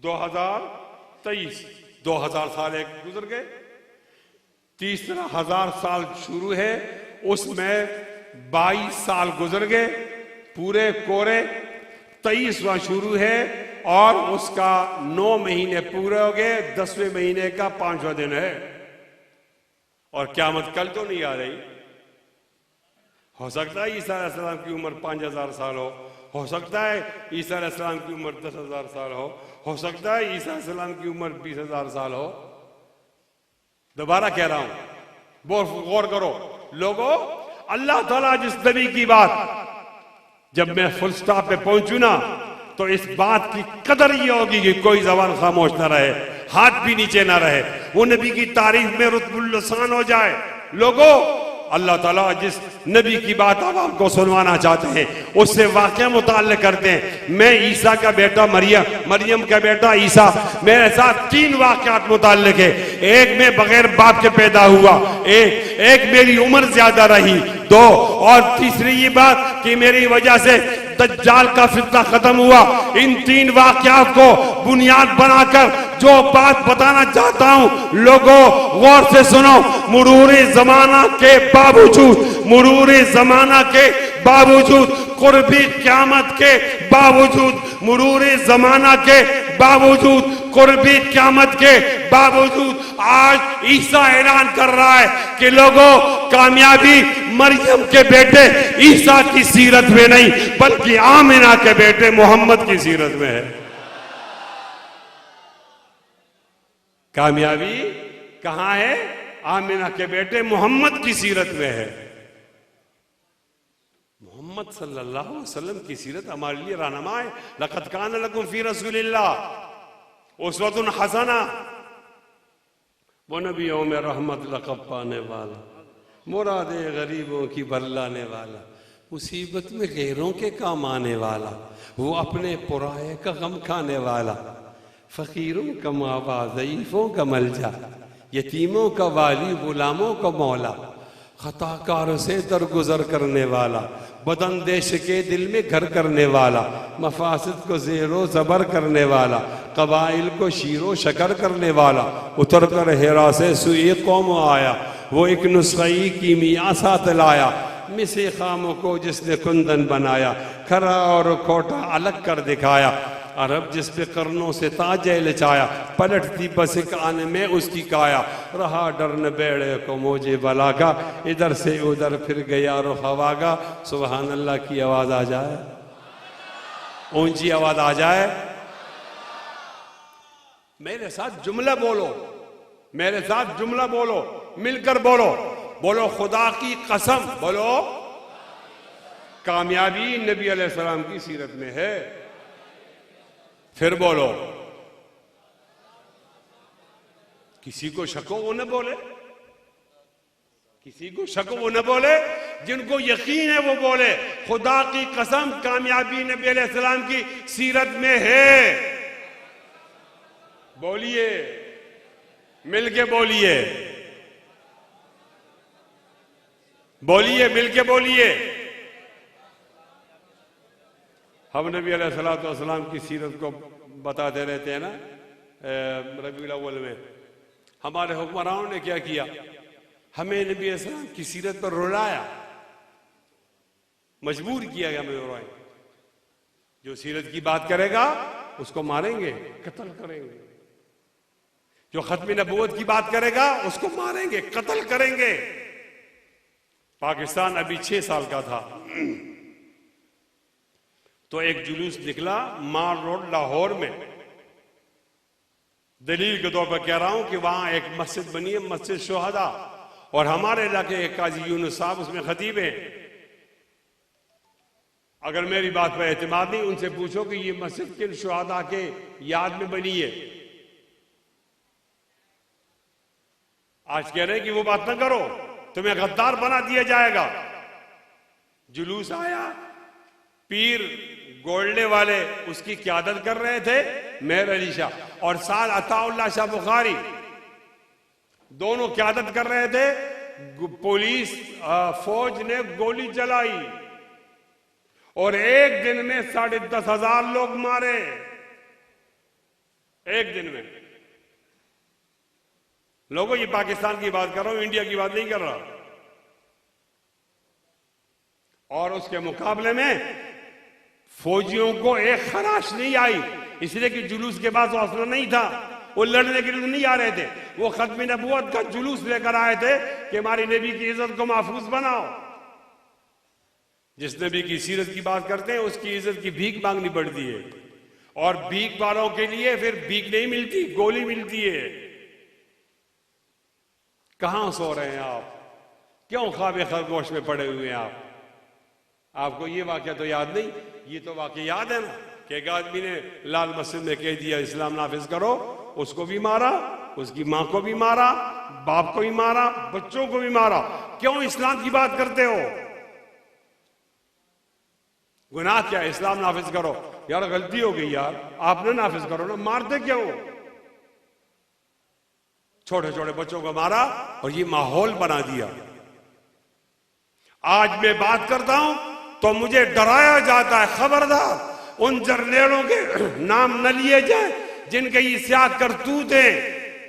2023। 2000 साल एक गुजर गए, तीसरा 1000 साल शुरू है, उसमें 22 साल गुजर गए पूरे कोरे। 23वां शुरू है और उसका 9 महीने पूरे हो गए। 10वें महीने का 5वां दिन है, और क़यामत कल तो नहीं आ रही। हो सकता है ईसा अलैहिस्सलाम की उम्र 5000 साल हो सकता है ईसा अलैहिस्सलाम की उम्र 10,000 साल हो सकता है ईसा अलैहिस्सलाम की उम्र 20,000 साल हो। दोबारा कह रहा हूं, गौर करो लोगों। अल्लाह ताला जिस नबी की बात, जब मैं फुल स्टॉप पे पहुंचू ना, तो इस बात की कदर ये होगी कि कोई जबान खामोश ना रहे, हाथ भी नीचे ना रहे, वो नबी की तारीफ में रुतबुल लसान हो जाए। लोगों, अल्लाह ताला जिस नबी की बात आप आपको सुनवाना चाहते हैं, उससे वाक़या मुताल्लिक़ करते हैं। मैं ईसा का बेटा मरियम, मरियम का बेटा ईसा, मेरे साथ 3 वाक़यात मुताल्लिक़ है। एक मैं बगैर बाप के पैदा हुआ, एक मेरी उम्र ज्यादा रही, 2 और तीसरी ये बात कि मेरी वजह से दज्जाल का फितना खत्म हुआ। इन 3 वाकयात को बुनियाद बनाकर जो बात बताना चाहता हूं, लोगों गौर से सुनो। मुरूरे जमाना के बावजूद, मुरूरे जमाना के बावजूद, कुर्बी क़यामत के बावजूद, मुरूरे जमाना के बावजूद, कुर्बी क़यामत के बावजूद आज ईसा ऐलान कर रहा है कि लोगों, कामयाबी मरियम के बेटे ईसा की सीरत में नहीं, बल्कि आमिना के बेटे मोहम्मद की सीरत में है। कामयाबी कहां है? आमिना के बेटे मोहम्मद की सीरत में है। मोहम्मद सल्लल्लाहु अलैहि वसल्लम की सीरत हमारे लिए रहनुमा है। लक़द कान लकुम फी रसूलिल्लाह उस्वतुन हसना। वो नबियों में रहमत लक़ब पाने वाला, मुरादे गरीबों की बरलाने वाला, मुसीबत में गैरों के काम आने वाला, वो अपने पुराए का गम खाने वाला, फकीरों का मावा, ज़ईफ़ों का मलजा, यतीमों का वाली, गुलामों का मौला, खताकार से दरगुजर करने वाला, बदन देश के दिल में घर करने वाला, मफासिद को ज़ेरो ज़बर करने वाला, कबाइल को शीरो शकर करने वाला, उतर कर हेरा से सुई कौम आया, वो एक नुस्ख़ई कीमिया साथ लाया, मिसे खामों को जिसने कुंदन बनाया, खरा और खोटा अलग कर दिखाया, अरब जिस पे करनों से ताज लचाया, पलटती बस एक आने में उसकी काया, रहा डर न बेड़े को मोजे बला का, इधर से उधर फिर गया रुख हवा का। सुबहान अल्लाह की आवाज आ जाए, ऊंची आवाज आ जाए। मेरे साथ जुमला बोलो, मेरे साथ जुमला बोलो, मिलकर बोलो, बोलो खुदा की कसम, बोलो कामयाबी नबी अलैहिस्सलाम की सीरत में है। फिर बोलो, किसी को शक हो वो न बोले, किसी को शक हो वो न बोले, जिनको यकीन है वो बोले खुदा की कसम कामयाबी नबी अलैहिस्सलाम की सीरत में है। बोलिए, मिलके बोलिए, बोलिए, मिलके बोलिए। हम नबी अलैहिस्सलाम की सीरत को बताते रहते हैं ना रबीउल अव्वल में। हमारे हुक्मरानों ने क्या किया? हमें नबी अलैहिस्सलाम की सीरत पर रुलाया, मजबूर किया गया हमें रोए। जो सीरत की बात करेगा उसको मारेंगे, कत्ल करेंगे। जो खत्म नबूवत की बात करेगा उसको मारेंगे, कत्ल करेंगे। पाकिस्तान अभी 6 साल का था तो एक जुलूस निकला मार रोड लाहौर में। दलील के तौर पर कह रहा हूं कि वहां एक मस्जिद बनी है, मस्जिद शुहदा, और हमारे इलाके के काजी यूनुस साहब उसमें खतीब हैं। अगर मेरी बात पर एतमाद नहीं, उनसे पूछो कि ये मस्जिद किन शुहदा के याद में बनी है। आज कह रहे हैं कि वो बात ना करो, तुम्हें गद्दार बना दिया जाएगा। जुलूस आया, पीर गोल्डे वाले उसकी क़यादत कर रहे थे, मेहर अली शाह, और साथ अताउल्लाह शाह बुखारी, दोनों क़यादत कर रहे थे। पुलिस फौज ने गोली चलाई और एक दिन में 10,500 लोग मारे। एक दिन में। लोगों, ये पाकिस्तान की बात कर रहा हूं, इंडिया की बात नहीं कर रहा। और उसके मुकाबले में फौजियों को एक खराश नहीं आई, इसलिए कि जुलूस के पास हौसला नहीं था, वो लड़ने के लिए नहीं आ रहे थे। वो खत्म नबूवत का जुलूस लेकर आए थे कि हमारी नबी की इज्जत को महफूज बनाओ। जिस नबी की सीरत की बात करते हैं उसकी इज्जत की भीख मांगनी पड़ती है, और भीख वालों के लिए फिर भीख नहीं मिलती, गोली मिलती है। कहां सो रहे हैं आप? क्यों ख्वाब खरगोश में पड़े हुए हैं आप? आपको ये वाकया तो याद नहीं? ये तो वाकया याद है ना कि एक आदमी ने लाल मस्जिद में कह दिया इस्लाम नाफिज करो, उसको भी मारा, उसकी मां को भी मारा, बाप को भी मारा, बच्चों को भी मारा। क्यों इस्लाम की बात करते हो? गुनाह क्या है? इस्लाम नाफिज करो। यार गलती हो गई यार, आपने नाफिज करो ना, मारते क्यों? छोटे छोटे बच्चों को मारा और ये माहौल बना दिया। आज मैं बात करता हूं तो मुझे डराया जाता है, खबरदार उन जर्नैलों के नाम न लिए जाए जिनके ये स्याह करतूत हैं।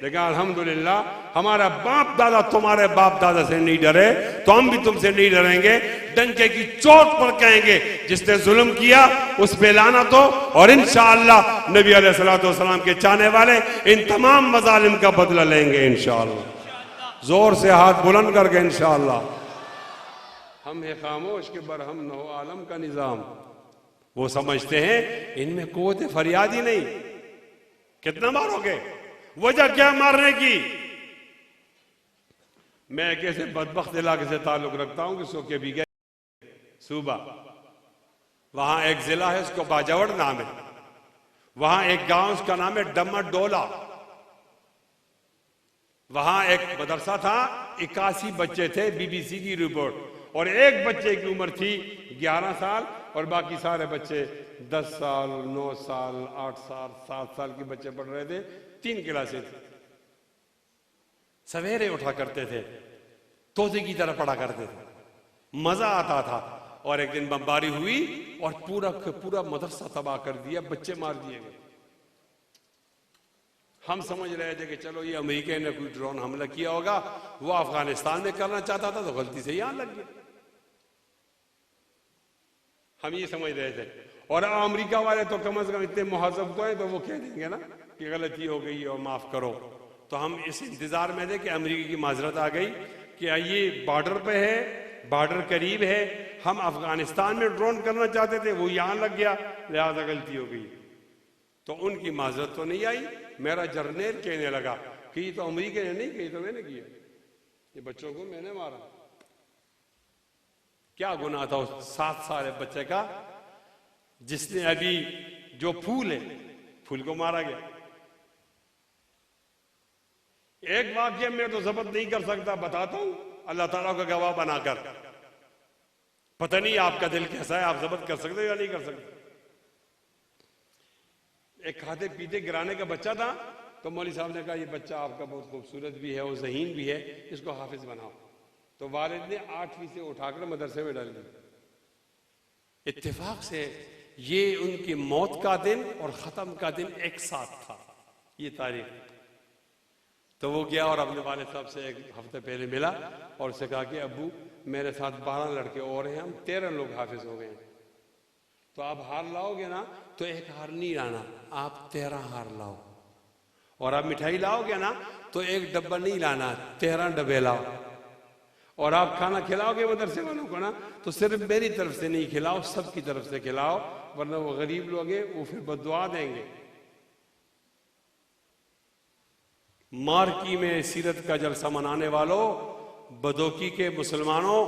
लेकिन अल्हम्दुलिल्लाह हमारा बाप दादा तुम्हारे बाप दादा से नहीं डरे, तो हम भी तुमसे नहीं डरेंगे। डंके की चोट पर कहेंगे जिसने जुल्म किया उस पे लानत हो, और इंशाअल्लाह नबी अलैहिस्सलाम के चाहने वाले इन तमाम मजालिम का बदला लेंगे इंशाअल्लाह। जोर से हाथ बुलंद करके इंशाअल्लाह। हम है खामोश के बरहम न हो आलम का निजाम। वो समझते हैं इनमें कुव्वत फरियाद ही नहीं। कितना मारोगे, वजह क्या मारने की? मैं एक ऐसे बदबख्त इलाके से ताल्लुक रखता हूं कि सो के भी गए सूबा, वहां एक जिला है उसको बाजावड़ नाम है, वहां एक गांव उसका नाम है डमडोला। वहां एक मदरसा था, 81 बच्चे थे, बीबीसी की रिपोर्ट, और एक बच्चे की उम्र थी 11 साल और बाकी सारे बच्चे 10 साल, 9 साल, 8 साल, 7 साल के बच्चे पढ़ रहे थे। 3 क्लासें थी। सवेरे उठा करते थे, तोते की तरह पढ़ा करते थे, मजा आता था। और एक दिन बमबारी हुई और पूरा मदरसा तबाह कर दिया, बच्चे मार दिए गए। हम समझ रहे थे कि चलो ये अमेरिका ने कोई ड्रोन हमला किया होगा, वो अफगानिस्तान में करना चाहता था तो गलती से यहां लग गया, हम ये समझ रहे थे। और अमेरिका वाले तो कम से कम इतने मुहज़्ज़ब तो हैं, तो वो कह देंगे ना कि गलती हो गई और माफ करो। तो हम इस इंतजार में थे कि अमेरिका की माजरत आ गई कि ये बॉर्डर पे है, बॉर्डर करीब है, हम अफगानिस्तान में ड्रोन करना चाहते थे, वो यहां लग गया, लिहाजा गलती हो गई। तो उनकी माजरत तो नहीं आई। मेरा जर्नैल कहने लगा कि ये तो अमेरिका ने नहीं की, तो मैंने किया, ये बच्चों को मैंने मारा। क्या गुनाह था उस 7 साल बच्चे का जिसने अभी जो फूल है, फूल को मारा गया। एक वाक्य में तो जब्त नहीं कर सकता, बताता हूं अल्लाह ताला का गवाह बनाकर। पता नहीं आपका दिल कैसा है, आप जब्त कर सकते हो या नहीं कर सकते। एक खाते पीते गिराने का बच्चा था, तो मौलवी साहब ने कहा ये बच्चा आपका बहुत खूबसूरत भी है और ज़हीन भी है, इसको हाफिज बनाओ। तो वालिद ने 8वीं से उठाकर मदरसे में डाल दिया। इत्तेफाक से ये उनकी मौत का दिन और खत्म का दिन एक साथ था, ये तारीख। तो वो गया और अपने वालिद साहब से एक हफ्ते पहले मिला और उससे कहा कि अब्बू मेरे साथ 12 लड़के और हैं, हम 13 लोग हाफिज हो गए हैं, तो आप हार लाओगे ना, तो एक हार नहीं लाना, आप 13 हार लाओ। और आप मिठाई लाओगे ना, तो एक डब्बा नहीं लाना, 13 डब्बे लाओ। और आप खाना खिलाओगे मदरसे वालों को ना, तो सिर्फ मेरी तरफ से नहीं खिलाओ, सबकी तरफ से खिलाओ, वरना वो गरीब लोग हैं, वो फिर बद्दुआ देंगे। मार्की में सीरत का जलसा मनाने वालों, बदोकी के मुसलमानों,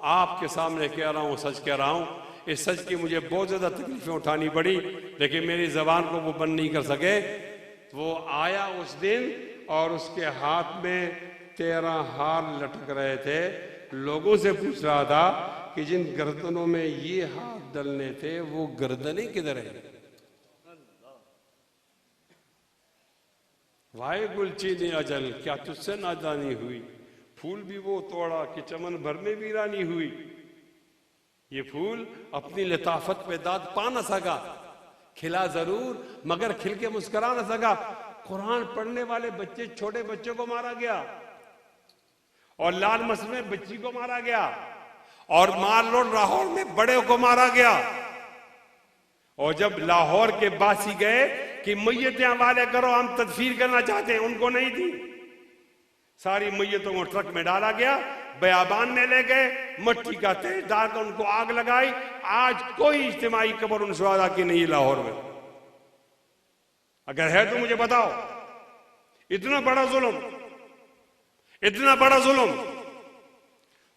आपके सामने कह रहा हूं, सच कह रहा हूं। इस सच की मुझे बहुत ज्यादा तकलीफें उठानी पड़ी, लेकिन मेरी जबान को वो बंद नहीं कर सके। वो आया उस दिन और उसके हाथ में 13 हार लटक रहे थे। लोगों से पूछ रहा था कि जिन गर्दनों में ये हाथ डलने थे वो गर्दनें किधर है। वाहे गुलची ने अजल, क्या तुझसे नादानी हुई, फूल भी वो तोड़ा कि चमन भर में वीरानी हुई। ये फूल अपनी लताफत पे दाद पा न सका, खिला जरूर मगर खिल के मुस्कुरा न सका। कुरान पढ़ने वाले बच्चे, छोटे बच्चों को मारा गया, और लाल मस्जिद में बच्ची को मारा गया, और माल रोड लाहौर में बड़े को मारा गया। और जब लाहौर के बासी गए कि मैयतें हवाले करो, हम तदफीर करना चाहते हैं, उनको नहीं थी। सारी मैयतों को ट्रक में डाला गया, बयाबान में ले गए, मट्टी का तेल डालकर उनको आग लगाई। आज कोई इज्तिमाई कब्र उन शुहदा की नहीं लाहौर में। अगर है तो मुझे बताओ। इतना बड़ा जुल्म, इतना बड़ा जुल्म,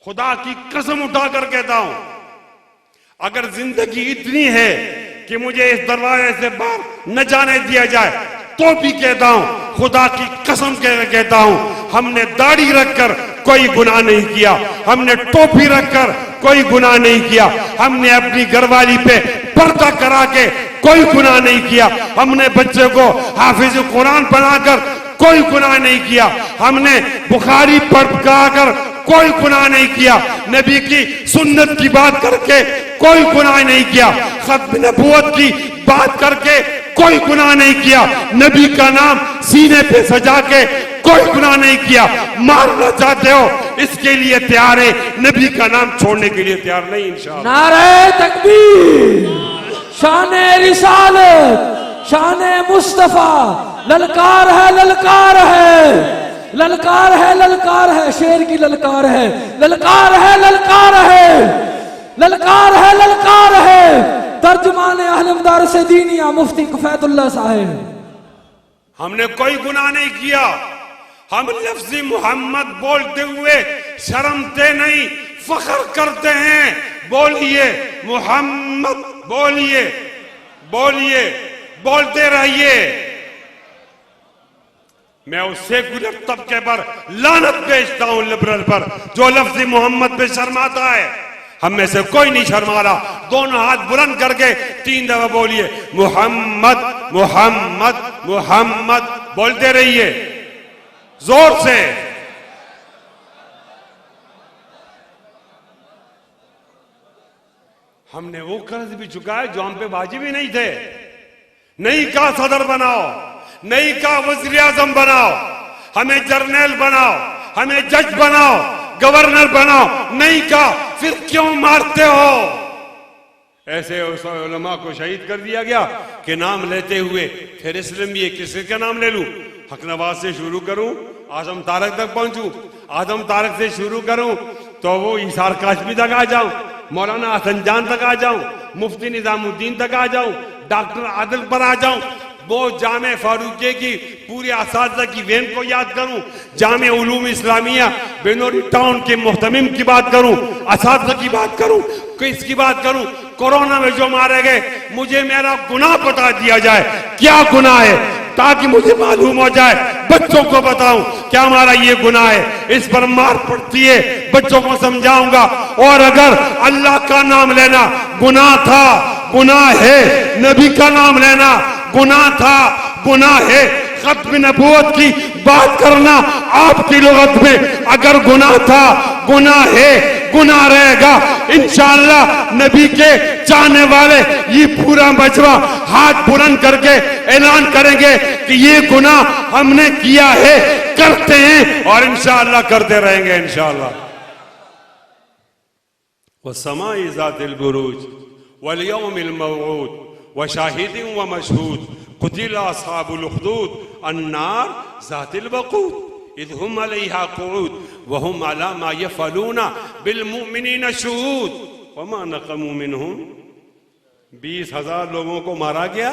खुदा की कसम उठाकर कहता हूं, अगर जिंदगी इतनी है कि मुझे इस दरवाजे से बाहर न जाने दिया जाए, तो भी कहता हूं, खुदा की कसम कहता हूं, हमने दाढ़ी रखकर कोई गुनाह नहीं किया, हमने टोपी रखकर कोई गुनाह नहीं किया, हमने अपनी घरवाली पे पर्दा करा के कोई गुनाह नहीं किया, हमने बच्चे को हाफिज कुरान बनाकर कोई गुनाह नहीं किया, हमने बुखारी पढ़कर कोई गुनाह नहीं किया, नबी की सुन्नत की बात करके कोई गुनाह नहीं किया, खत्म नबूवत की बात करके कोई गुनाह नहीं किया, नबी का नाम सीने पे सजा के कोई गुनाह नहीं किया। मारना चाहते हो इसके लिए तैयार है, नबी का नाम छोड़ने के लिए तैयार नहीं इंशाअल्लाह। नारे तकबीर, शाने रिसालत, शाने मुस्तफा, ललकार है, ललकार है, ललकार है, ललकार है, शेर की ललकार है, ललकार है, ललकार है, ललकार है, ललकार है। तर्जुमान अहलमदार से दीनिया मुफ्ती कफैतुल्लाह साहिब। हमने कोई गुनाह नहीं किया, हम लफ्ज़ी मोहम्मद बोलते हुए शर्मते नहीं, फख्र करते हैं। बोलिए मोहम्मद, बोलिए बोलिए, बोलते रहिए। मैं उस सेकुलर तबके पर लानत भेजता हूं, लिबरल पर, जो लफ्ज़ी मोहम्मद पे शर्माता है। हम में से कोई नहीं शर्मा रहा। दोनों हाथ बुलंद करके 3 दफा बोलिए मोहम्मद मोहम्मद मोहम्मद, बोलते रहिए जोर से। हमने वो कर्ज भी चुकाए जो हम पे वाजिब ही नहीं थे। नहीं कहा सदर बनाओ, नहीं कहा वज़ीर आज़म बनाओ, हमें जर्नल बनाओ, हमें जज बनाओ, गवर्नर बनाओ, नहीं कहा। फिर क्यों मारते हो? ऐसे उलमा को शहीद कर दिया गया कि नाम लेते हुए फिर इसलिए किसी का नाम ले लूं? हक नवाज से शुरू करूं, आजम तारक तक पहुंचूं, आजम तारक से शुरू करूं तो वो ईसार काशमी तक आ जाऊं, मौलाना हसन जान तक आ जाऊं, मुफ्ती निजामुद्दीन तक आ जाऊं, डॉक्टर आदिल पर आ जाऊं, वो जामे फारूके की पूरे असातिज़ा की वैन को याद करूं, जामे उलूम इस्लामिया बेनोरी टाउन के मुहतमिम की बात करूं, असातिज़ा की बात करूं, किसकी बात करूं? कोरोना में जो मारे गए, मुझे मेरा गुनाह बता दिया जाए, क्या गुनाह है, ताकि मुझे मालूम हो जाए, बच्चों को बताऊं क्या हमारा ये गुनाह है, इस पर मार पड़ती है, बच्चों को समझाऊंगा। और अगर अल्लाह का नाम लेना गुनाह था, गुनाह है, नबी का नाम लेना गुनाह था, गुनाह है, खत्म नबूवत की बात करना आपकी लुगत में अगर गुनाह था, गुनाह है, गुनाह रहेगा। इंशाअल्लाह नबी के चाहने वाले ये पूरा मजमा हाथ बुलंद करके ऐलान करेंगे कि ये गुनाह हमने किया है, करते हैं और इंशाअल्लाह करते रहेंगे इंशाअल्लाह। वस्समाई ज़ातिल बुरूज वल यौमिल मौऊद व शाहिदिन व मशहूद कुतिला अस्हाबुल उखदूद अन्नार ज़ातिल वक़ूद इज़ हुम अलैहा क़ुऊद व हुम अला मा यफ़अलूना बिल मुमिनीना शुहूद व मा नक़मू मिनहुम। 20,000 लोगों को मारा गया,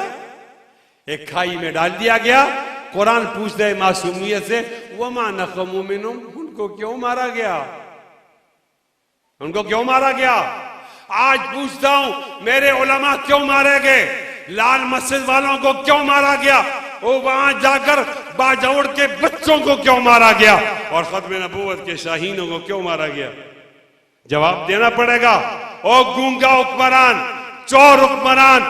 एक खाई में डाल दिया गया। कुरान पूछते है मासूमियत से, व मा नक़मू मिनहुम, उनको क्यों मारा गया, उनको क्यों मारा गया? आज पूछता हूं मेरे उलमा क्यों मारे गए? लाल मस्जिद वालों को क्यों मारा गया? वो वहां जाकर बाजौड़ के बच्चों को क्यों मारा गया? और खत्म नबूवत के शाहीनों को क्यों मारा गया? जवाब देना पड़ेगा। ओ गूंगा हुक्मरान, चोर हुक्मरान,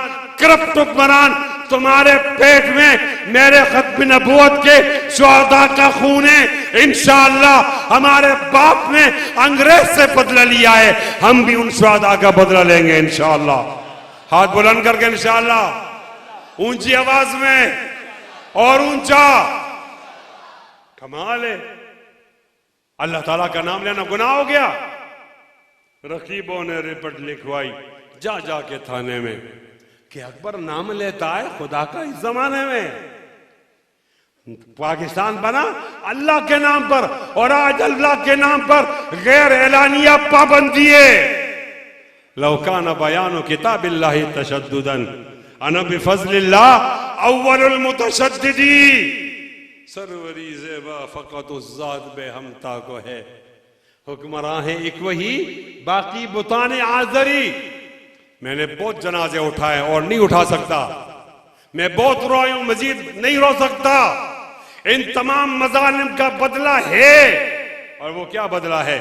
करप्ट हुक्मरान, तुम्हारे पेट में मेरे खत्म नबूवत के शुहदा का खून है। इंशाअल्लाह हमारे बाप ने अंग्रेज से बदला लिया है, हम भी उन शुहदा का बदला लेंगे इंशाअल्लाह। हाथ बुलंद करके इंशाअल्लाह, ऊंची आवाज में और ऊंचा। कमाल है, अल्लाह ताला का नाम लेना गुनाह हो गया। रकीबों ने रिपोर्ट लिखवाई जा जाके थाने में कि अकबर नाम लेता है खुदा का इस जमाने में। पाकिस्तान बना अल्लाह के नाम पर और आज अल्लाह के नाम पर गैर एलानिया पाबंदी है। लौकाना बयान किताबिल्लाहि तशद्दुदन अना बिफज़लिल्लाह अव्वलुल मुतशद्दिदी सरवरी ज़ेबा फ़क़त उज़्ज़ात बेहमता को है। हुक्मरान है एक वही, बाकी बुताने आज़री। मैंने बहुत जनाजे उठाए और नहीं उठा सकता, मैं बहुत रोया हूं, मजीद नहीं रो सकता। इन तमाम मजालिम का बदला है। और वो क्या बदला है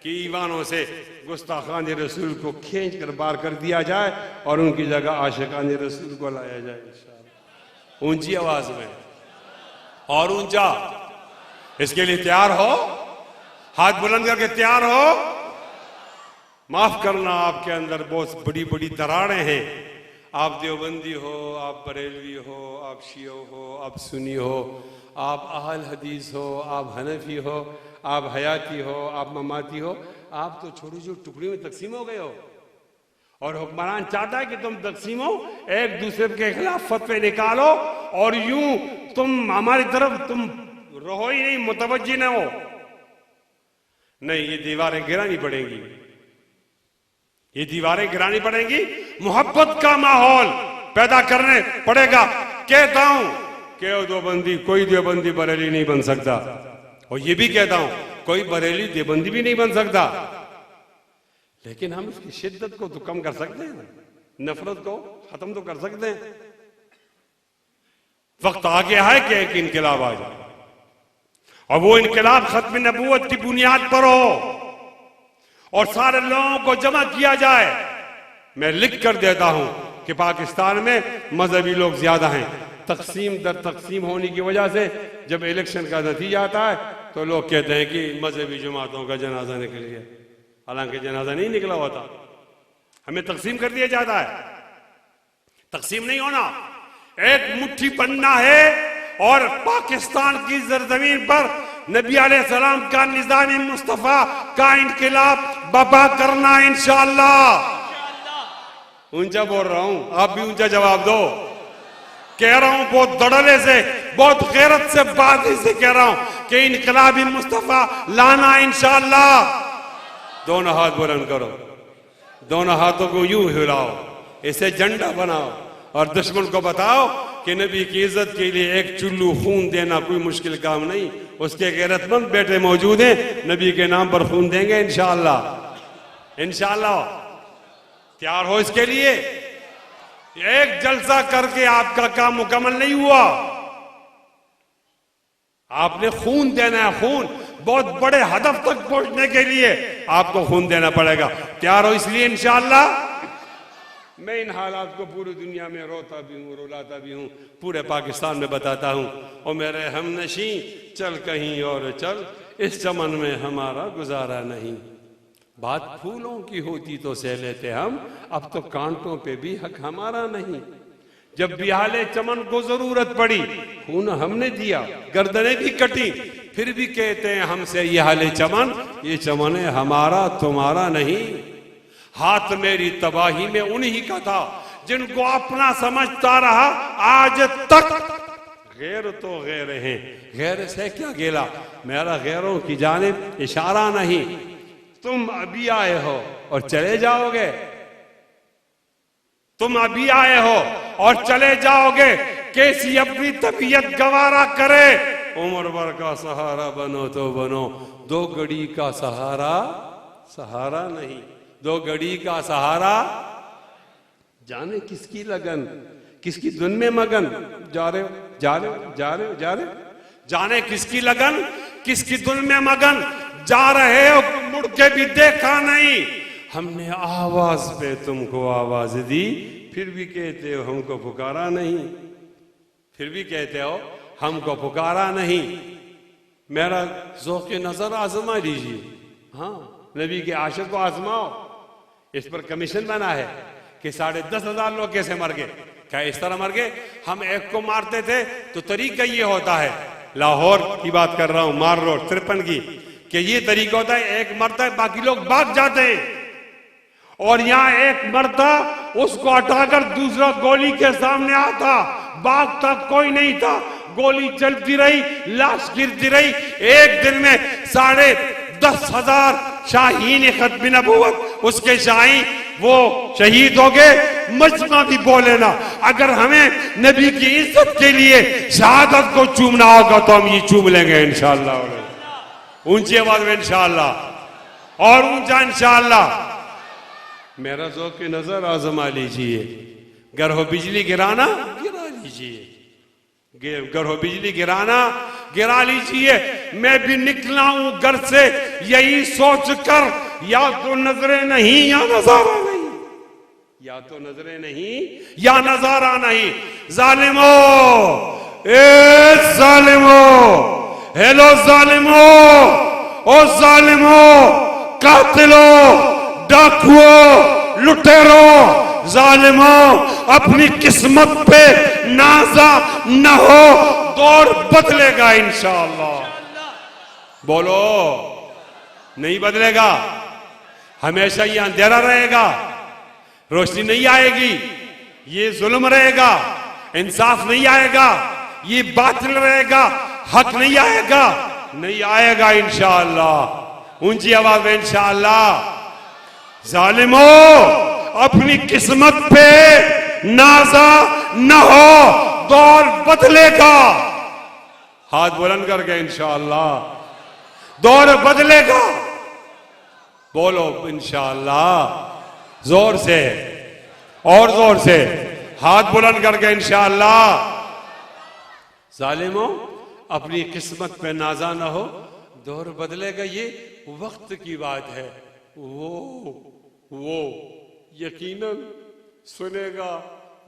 कि ईवानों से गुस्ताखान रसूल को खींच कर बाहर कर दिया जाए और उनकी जगह आशिकान रसूल को लाया जाए इंशाअल्लाह। ऊंची आवाज में और ऊंचा, इसके लिए तैयार हो। हाथ बुलंद करके तैयार हो। माफ करना, आपके अंदर बहुत बड़ी बड़ी दरारें हैं। आप देवबंदी हो, आप बरेलवी हो, आप शियो हो, आप सुन्नी हो, आप अहल हदीस हो, आप हनफी हो, आप हयाती हो, आप ममाती हो। आप तो छोटी छोटी टुकड़ियों में तकसीम हो गए हो और हुक्मरान चाहता है कि तुम तकसीम हो, एक दूसरे के खिलाफ फतवे निकालो और यूं तुम हमारी तरफ तुम रहो ही नहीं, मुतवज्जी न हो। नहीं, ये दीवारें गिरानी पड़ेंगी, ये दीवारें गिरानी पड़ेंगी। मोहब्बत का माहौल पैदा करने पड़ेगा। कहता हूं कि देवबंदी, कोई देवबंदी बरेली नहीं बन सकता, और ये भी कहता हूं कोई बरेली देवबंदी भी नहीं बन सकता। लेकिन हम इसकी शिद्दत को तो कम कर सकते हैं, नफरत को खत्म तो कर सकते हैं। वक्त आ गया है कि एक इनकलाब आ जाए, और वो इनकलाब खत्म नबूवत की बुनियाद पर हो और सारे लोगों को जमा किया जाए। मैं लिख कर देता हूं कि पाकिस्तान में मजहबी लोग ज्यादा हैं। तकसीम दर तकसीम होने की वजह से जब इलेक्शन का नतीजा आता है तो लोग कहते हैं कि मजहबी जमातों का जनाजा निकल गया, हालांकि जनाजा नहीं निकला होता। हमें तकसीम कर दिया जाता है। तकसीम नहीं होना, एक मुट्ठी बनना है और पाकिस्तान की जरजमीन पर नबी अलैहिस्सलाम का निज़ाम मुस्तफा का इनकलाब बर्पा करना इंशाअल्लाह। ऊंचा बोल रहा हूं, आप भी ऊंचा जवाब दो। कह रहा हूं बहुत दड़ले से, बहुत गैरत से, बाजी से कह रहा हूं कि इनकलाबी मुस्तफा लाना इंशाअल्लाह। दोनों हाथ बुलंद करो, दोनों हाथों को यूं हिलाओ, इसे झंडा बनाओ और दुश्मन को बताओ कि नबी की इज्जत के लिए एक चुल्लू खून देना कोई मुश्किल काम नहीं। उसके गैरतमंद बेटे मौजूद हैं, नबी के नाम पर खून देंगे इंशाअल्लाह। इंशाअल्लाह तैयार हो इसके लिए। एक जलसा करके आपका काम मुकम्मल नहीं हुआ, आपने खून देना है। खून बहुत बड़े हदफ तक पहुंचने के लिए आपको खून देना पड़ेगा। तैयार हो इसलिए इंशाअल्लाह। मैं इन हालात को पूरी दुनिया में रोता भी हूँ, रुलाता भी हूँ, पूरे पाकिस्तान में बताता हूँ। और मेरे हमनशी चल कहीं और चल, इस चमन में हमारा गुजारा नहीं। बात फूलों की होती तो सह लेते हम, अब तो कांटों पे भी हक हमारा नहीं। जब बिहाले चमन को जरूरत पड़ी, खून हमने दिया, गर्दनें भी कटी, फिर भी कहते हैं हमसे ये हाले चमन, ये चमन है हमारा तुम्हारा नहीं। हाथ मेरी तबाही में उन्हीं का था जिनको अपना समझता रहा आज तक। गैर तो गैर हैं, गैर से क्या गेला, मेरा गैरों की जानिब इशारा नहीं। तुम अभी आए हो और चले जाओगे, तुम अभी आए हो और चले जाओगे। कैसी अपनी तबीयत गवारा करे, उम्र भर का सहारा बनो तो बनो, दो घड़ी का सहारा सहारा नहीं। दो घड़ी का सहारा, जाने किसकी लगन, किसकी धुन में मगन, जा रहे हो जा रहे हो जा रहे हो जा रहे हो, जाने किसकी लगन, किसकी धुन में मगन, जा रहे हो मुड़ के भी देखा नहीं। हमने आवाज पे तुमको आवाज दी, फिर भी कहते हो हमको पुकारा नहीं, फिर भी कहते हो हमको पुकारा नहीं। मेरा ज़ौक़ नजर आजमा लीजिए। हाँ, नबी के आशिक को आजमाओ। इस पर कमीशन बना है कि 10,500 लोग कैसे मर गए। क्या इस तरह मर गए? हम एक को मारते थे तो तरीका ये होता है, लाहौर की बात कर रहा हूं, मार रोड 53 की, कि ये तरीका होता है, एक मरता है बाकी लोग भाग जाते हैं। और यहाँ एक मरता, उसको हटाकर दूसरा गोली के सामने आता, भागता कोई नहीं था, गोली चलती रही, लाश गिरती रही। एक दिन में 10,500 शाहीन खत्म नबूवत, उसके शाही वो शहीद हो गए। मजमा भी बोले ना, अगर हमें नबी की इज्जत के लिए शहादत को चूमना होगा तो हम ये चूम लेंगे इंशाअल्लाह। ऊंची आवाज में इंशाअल्लाह, और ऊंचा इंशाअल्लाह। मेरा ज़ौक़ नजर आजमा लीजिए। गर हो बिजली गिराना, गिरा लीजिए। गर हो बिजली गिराना, गिरा लीजिए। मैं भी निकला हूं घर से यही सोच कर, या तो नजरें नहीं या नजारा नहीं, या तो नजरें नहीं या नजारा नहीं। जालिमो, ए जालिमो, हेलो जालिमो, ओ जालिमों, कातिलों, डाकुओं, लुटेरों, जालिमों, अपनी किस्मत पे नाजा न हो, दौर बदलेगा इंशाअल्लाह। बोलो, नहीं बदलेगा, हमेशा ये अंधेरा रहेगा, रोशनी नहीं आएगी, ये जुल्म रहेगा, इंसाफ नहीं आएगा, ये बातिल रहेगा, हक नहीं आएगा, नहीं आएगा इंशाअल्लाह। ऊंची आवाज में इंशाअल्लाह। जालिमों, अपनी किस्मत पे नाजा न हो, दौर बदलेगा। हाथ बुलंद करके इंशाअल्लाह, दौर बदलेगा। बोलो इंशाअल्लाह, जोर से और जोर से हाथ बुलंद करके इंशाअल्लाह। जालिमों, अपनी किस्मत पे नाजा ना हो, दौर बदलेगा, ये वक्त की बात है। वो यकीनन सुनेगा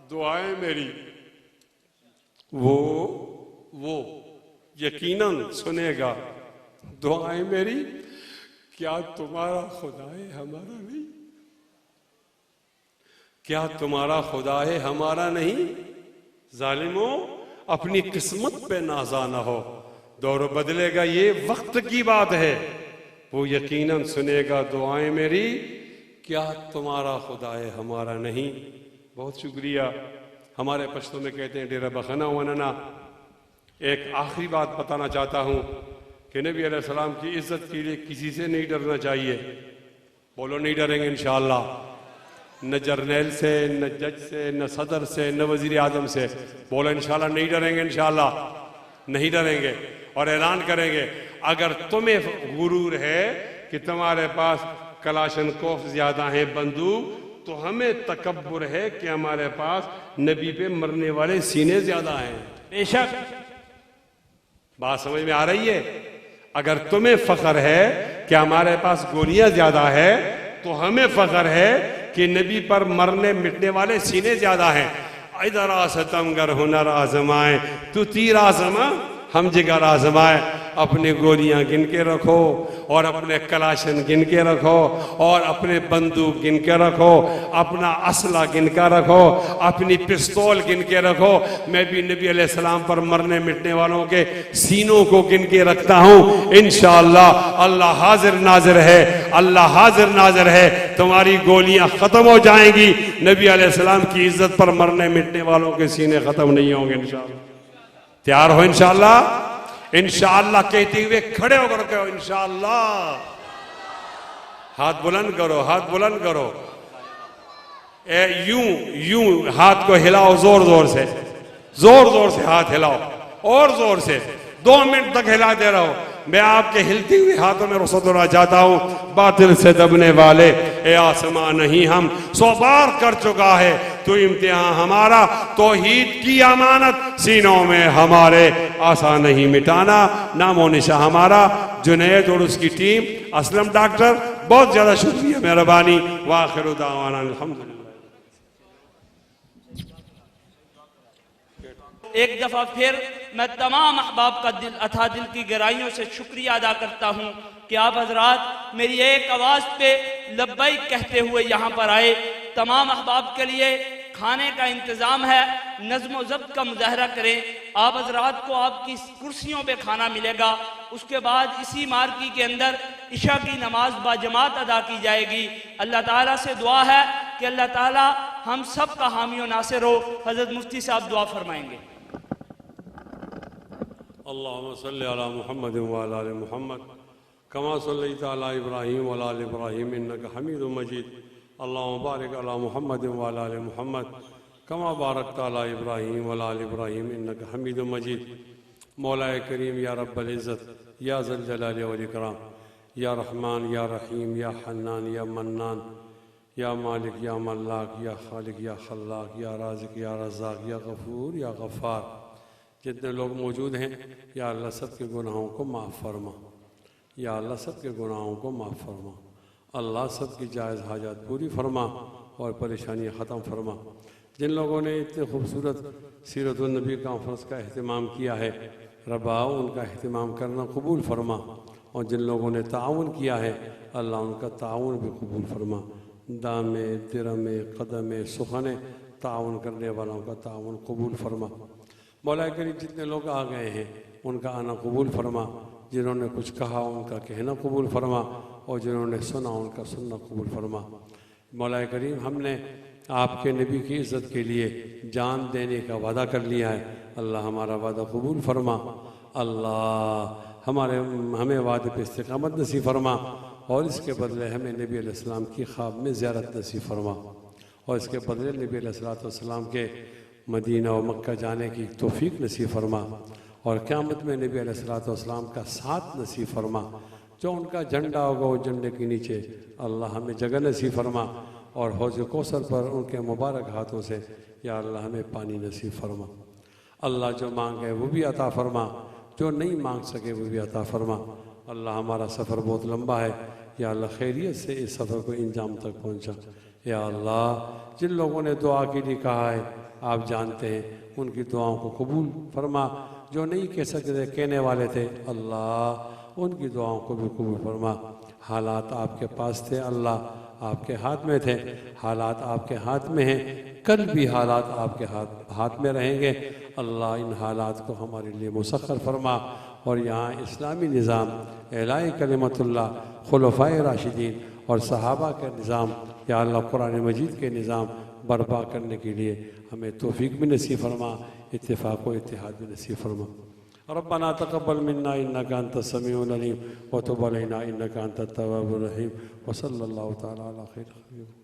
दुआएं मेरी, वो यकीनन सुनेगा दुआएं मेरी। क्या तुम्हारा खुदा है हमारा नहीं? क्या तुम्हारा खुदा है हमारा नहीं? जालिमों, अपनी किस्मत पे नाजा ना हो, दौर बदलेगा, ये वक्त की बात है। वो यकीनन सुनेगा दुआएं मेरी। क्या तुम्हारा खुदा है हमारा नहीं? बहुत शुक्रिया। हमारे पश्तो में कहते हैं डेरा बखना वनना। एक आखिरी बात बताना चाहता हूं कि नबी अलैहिस्सलाम की इज्जत के लिए किसी से नहीं डरना चाहिए। बोलो, नहीं डरेंगे इंशाअल्लाह। न जर्नैल से, न जज से, न सदर से, न वजीर आजम से। बोलो इंशाअल्लाह, नहीं डरेंगे इंशाअल्लाह, नहीं डरेंगे। और ऐलान करेंगे, अगर तुम्हें गुरूर है कि तुम्हारे पास कलाशनकोफ ज्यादा है, बंदूक, तो हमें तकब्बुर है कि हमारे पास नबी पे मरने वाले सीने ज्यादा हैं। बेशक, बात समझ में आ रही है? अगर तुम्हें फख्र है कि हमारे पास गोलियां ज्यादा है, तो हमें फख्र है कि नबी पर मरने मिटने वाले सीने ज्यादा हैं। इधर आसतमगर हुनर आजमाए, तू तीर आजमा, हम जिगर आजमाए। अपनी गोलियां गिन के रखो, और अपने कलाशन गिन के रखो, और अपने बंदूक गिन के रखो, अपना असला गिन के रखो, अपनी पिस्तौल गिन के रखो। मैं भी नबी अलैहिस्सलाम पर मरने मिटने वालों के सीनों को गिन के रखता हूं। इंशाअल्लाह अल्लाह हाजिर नाजिर है, अल्लाह हाजिर नाजिर है। तुम्हारी गोलियां खत्म हो जाएंगी, नबी अलैहिस्सलाम की इज्जत पर मरने मिटने वालों के सीने खत्म नहीं होंगे इंशाअल्लाह। तैयार हो इंशाअल्लाह? इंशाअल्लाह कहते हुए खड़े होकर कहो इंशाअल्लाह। हाथ बुलंद करो, हाथ बुलंद करो। यूं हाथ को हिलाओ, जोर जोर से, जोर जोर से हाथ हिलाओ, और जोर से 2 मिनट तक हिलाते रहो। मैं आपके हिलती हुई हाथों में रुखसत होना चाहता हूं। बातिल से दबने वाले ए आसमां नहीं, हम 100 बार कर चुका है तो इम्तिहान हमारा। तौहीद की अमानत सीनों में हमारे, आसान नहीं मिटाना नामो निशा हमारा। जुनैद और उसकी टीम, असलम डॉक्टर, बहुत ज्यादा शुक्रिया, मेहरबानी। वाखिर दावाना अल्हम्दुलिल्लाह। एक दफ़ा फिर मैं तमाम अहबाब का अथा दिल की गहराइयों से शुक्रिया अदा करता हूँ कि आप हजरात मेरी एक आवाज़ पे लब्बैक कहते हुए यहाँ पर आए। तमाम अहबाब के लिए खाने का इंतज़ाम है, नज़्म व ज़ब्त का मुजाहरा करें। आप हजरात को आपकी कुर्सियों पे खाना मिलेगा। उसके बाद इसी मार्की के अंदर इशा की नमाज बाजमात अदा की जाएगी। अल्लाह ताला से दुआ है कि अल्लाह ताला हम सब का हामी व नासिर हो। हज़रत मुफ्ती साहब दुआ फरमाएंगे। अल्लाहुम्मा सल्ली अला मुहम्मद व अला आलि मुहम्मद कमा सल्लैता अला इब्राहीम व अला आलि इब्राहीम इन्नका हमीदुम मजीद। अल्लाहुम्मा बारिक अला मुहम्मद व अला आलि मुहम्मद कमा बारकता अला इब्राहीम व अला आलि इब्राहीम इन्नका हमीदुम मजीद। मौलाए करीम या रब्बल इज़्ज़त या ज़ल जलाली वल इकराम, या रहमान या रहीम या हन्नान या मन्नान, या मालिक या मल्लाक या खालिक या खल्लाक या राज़िक या रज़्ज़ाक़ या गफ़ूर या गफ़्फ़ार। जितने लोग मौजूद हैं, या अल्लाह सब के गुनाहों को माफ़ फरमा, या अल्लाह सब के गुनाहों को माफ़ फरमा। अल्लाह सब की जायज़ हाजात पूरी फरमा और परेशानियाँ ख़त्म फरमा। जिन लोगों ने इतने खूबसूरत सीरतुन नबी कॉन्फ्रेंस का अहतमाम किया है, रब्बा उनका अहतमाम करना कबूल फरमा। और जिन लोगों ने ताउन किया है अल्लाह उनका ताउन भी कबूल फरमा। दामे दिरमे कदमे सुखने ताउन करने वालों का ताउन कबूल फरमा। मौला करीम जितने लोग आ गए हैं उनका आना कबूल फरमा। जिन्होंने कुछ कहा उनका कहना कबूल फरमा और जिन्होंने सुना उनका सुनना कबूल फरमा। मौला करीम हमने आपके नबी की इज़्ज़त के लिए जान देने का वादा कर लिया है। अल्लाह हमारा वादा कबूल फरमा। अल्लाह हमें वादे पे इस्तिक़ामत नसीब फरमा और इसके बदले हमें नबी अलैहिस्सलाम की ख्वाब में ज़ियारत नसीब फरमा और इसके बदले नबी अलैहिस्सलाम के मदीना और मक्का जाने की तौफीक नसीब फरमा और क़यामत में नबी अलैहिस्सलाम का साथ नसीब फरमा। जो उनका झंडा होगा वो झंडे के नीचे अल्लाह हमें जगह नसीब फरमा और हौज़ कौसर पर उनके मुबारक हाथों से या अल्लाह हमें पानी नसीब फरमा। अल्लाह जो मांगे वो भी अता फरमा, जो नहीं मांग सके वो भी अता फरमा। अल्लाह हमारा सफ़र बहुत लंबा है, या अल्लाह खैरियत से इस सफ़र को इंजाम तक पहुँचा। या अल्लाह जिन लोगों ने दुआ के लिए कहा है आप जानते हैं, उनकी दुआओं को कबूल फरमा। जो नहीं कह सकते कहने वाले थे अल्लाह उनकी दुआओं को भी कबूल फरमा। हालात आपके पास थे अल्लाह, आपके हाथ में थे, हालात आपके हाथ में हैं, कल भी हालात आपके हाथ में रहेंगे। अल्लाह इन हालात को हमारे लिए मुसख्खर फरमा और यहाँ इस्लामी निज़ाम, एलाए कलिमतुल्लाह, खुलफ़ाए राशिदीन और सहाबा के निज़ाम, या अल्लाह कुरान मजीद के निज़ाम बर्पा करने के लिए हमें तौफीक भी नसीब फरमा, इत्तिफ़ाक़ व इत्तिहाद भी नसीब फरमा। रब्बना तक़ब्बल मिन्ना इन्नका अंतस समीउल अलीम व तुब अलैना इन्नका अंतत तव्वाबुर रहीम व सल्लल्लाहु तआला अला खैरिल खल्क़िही।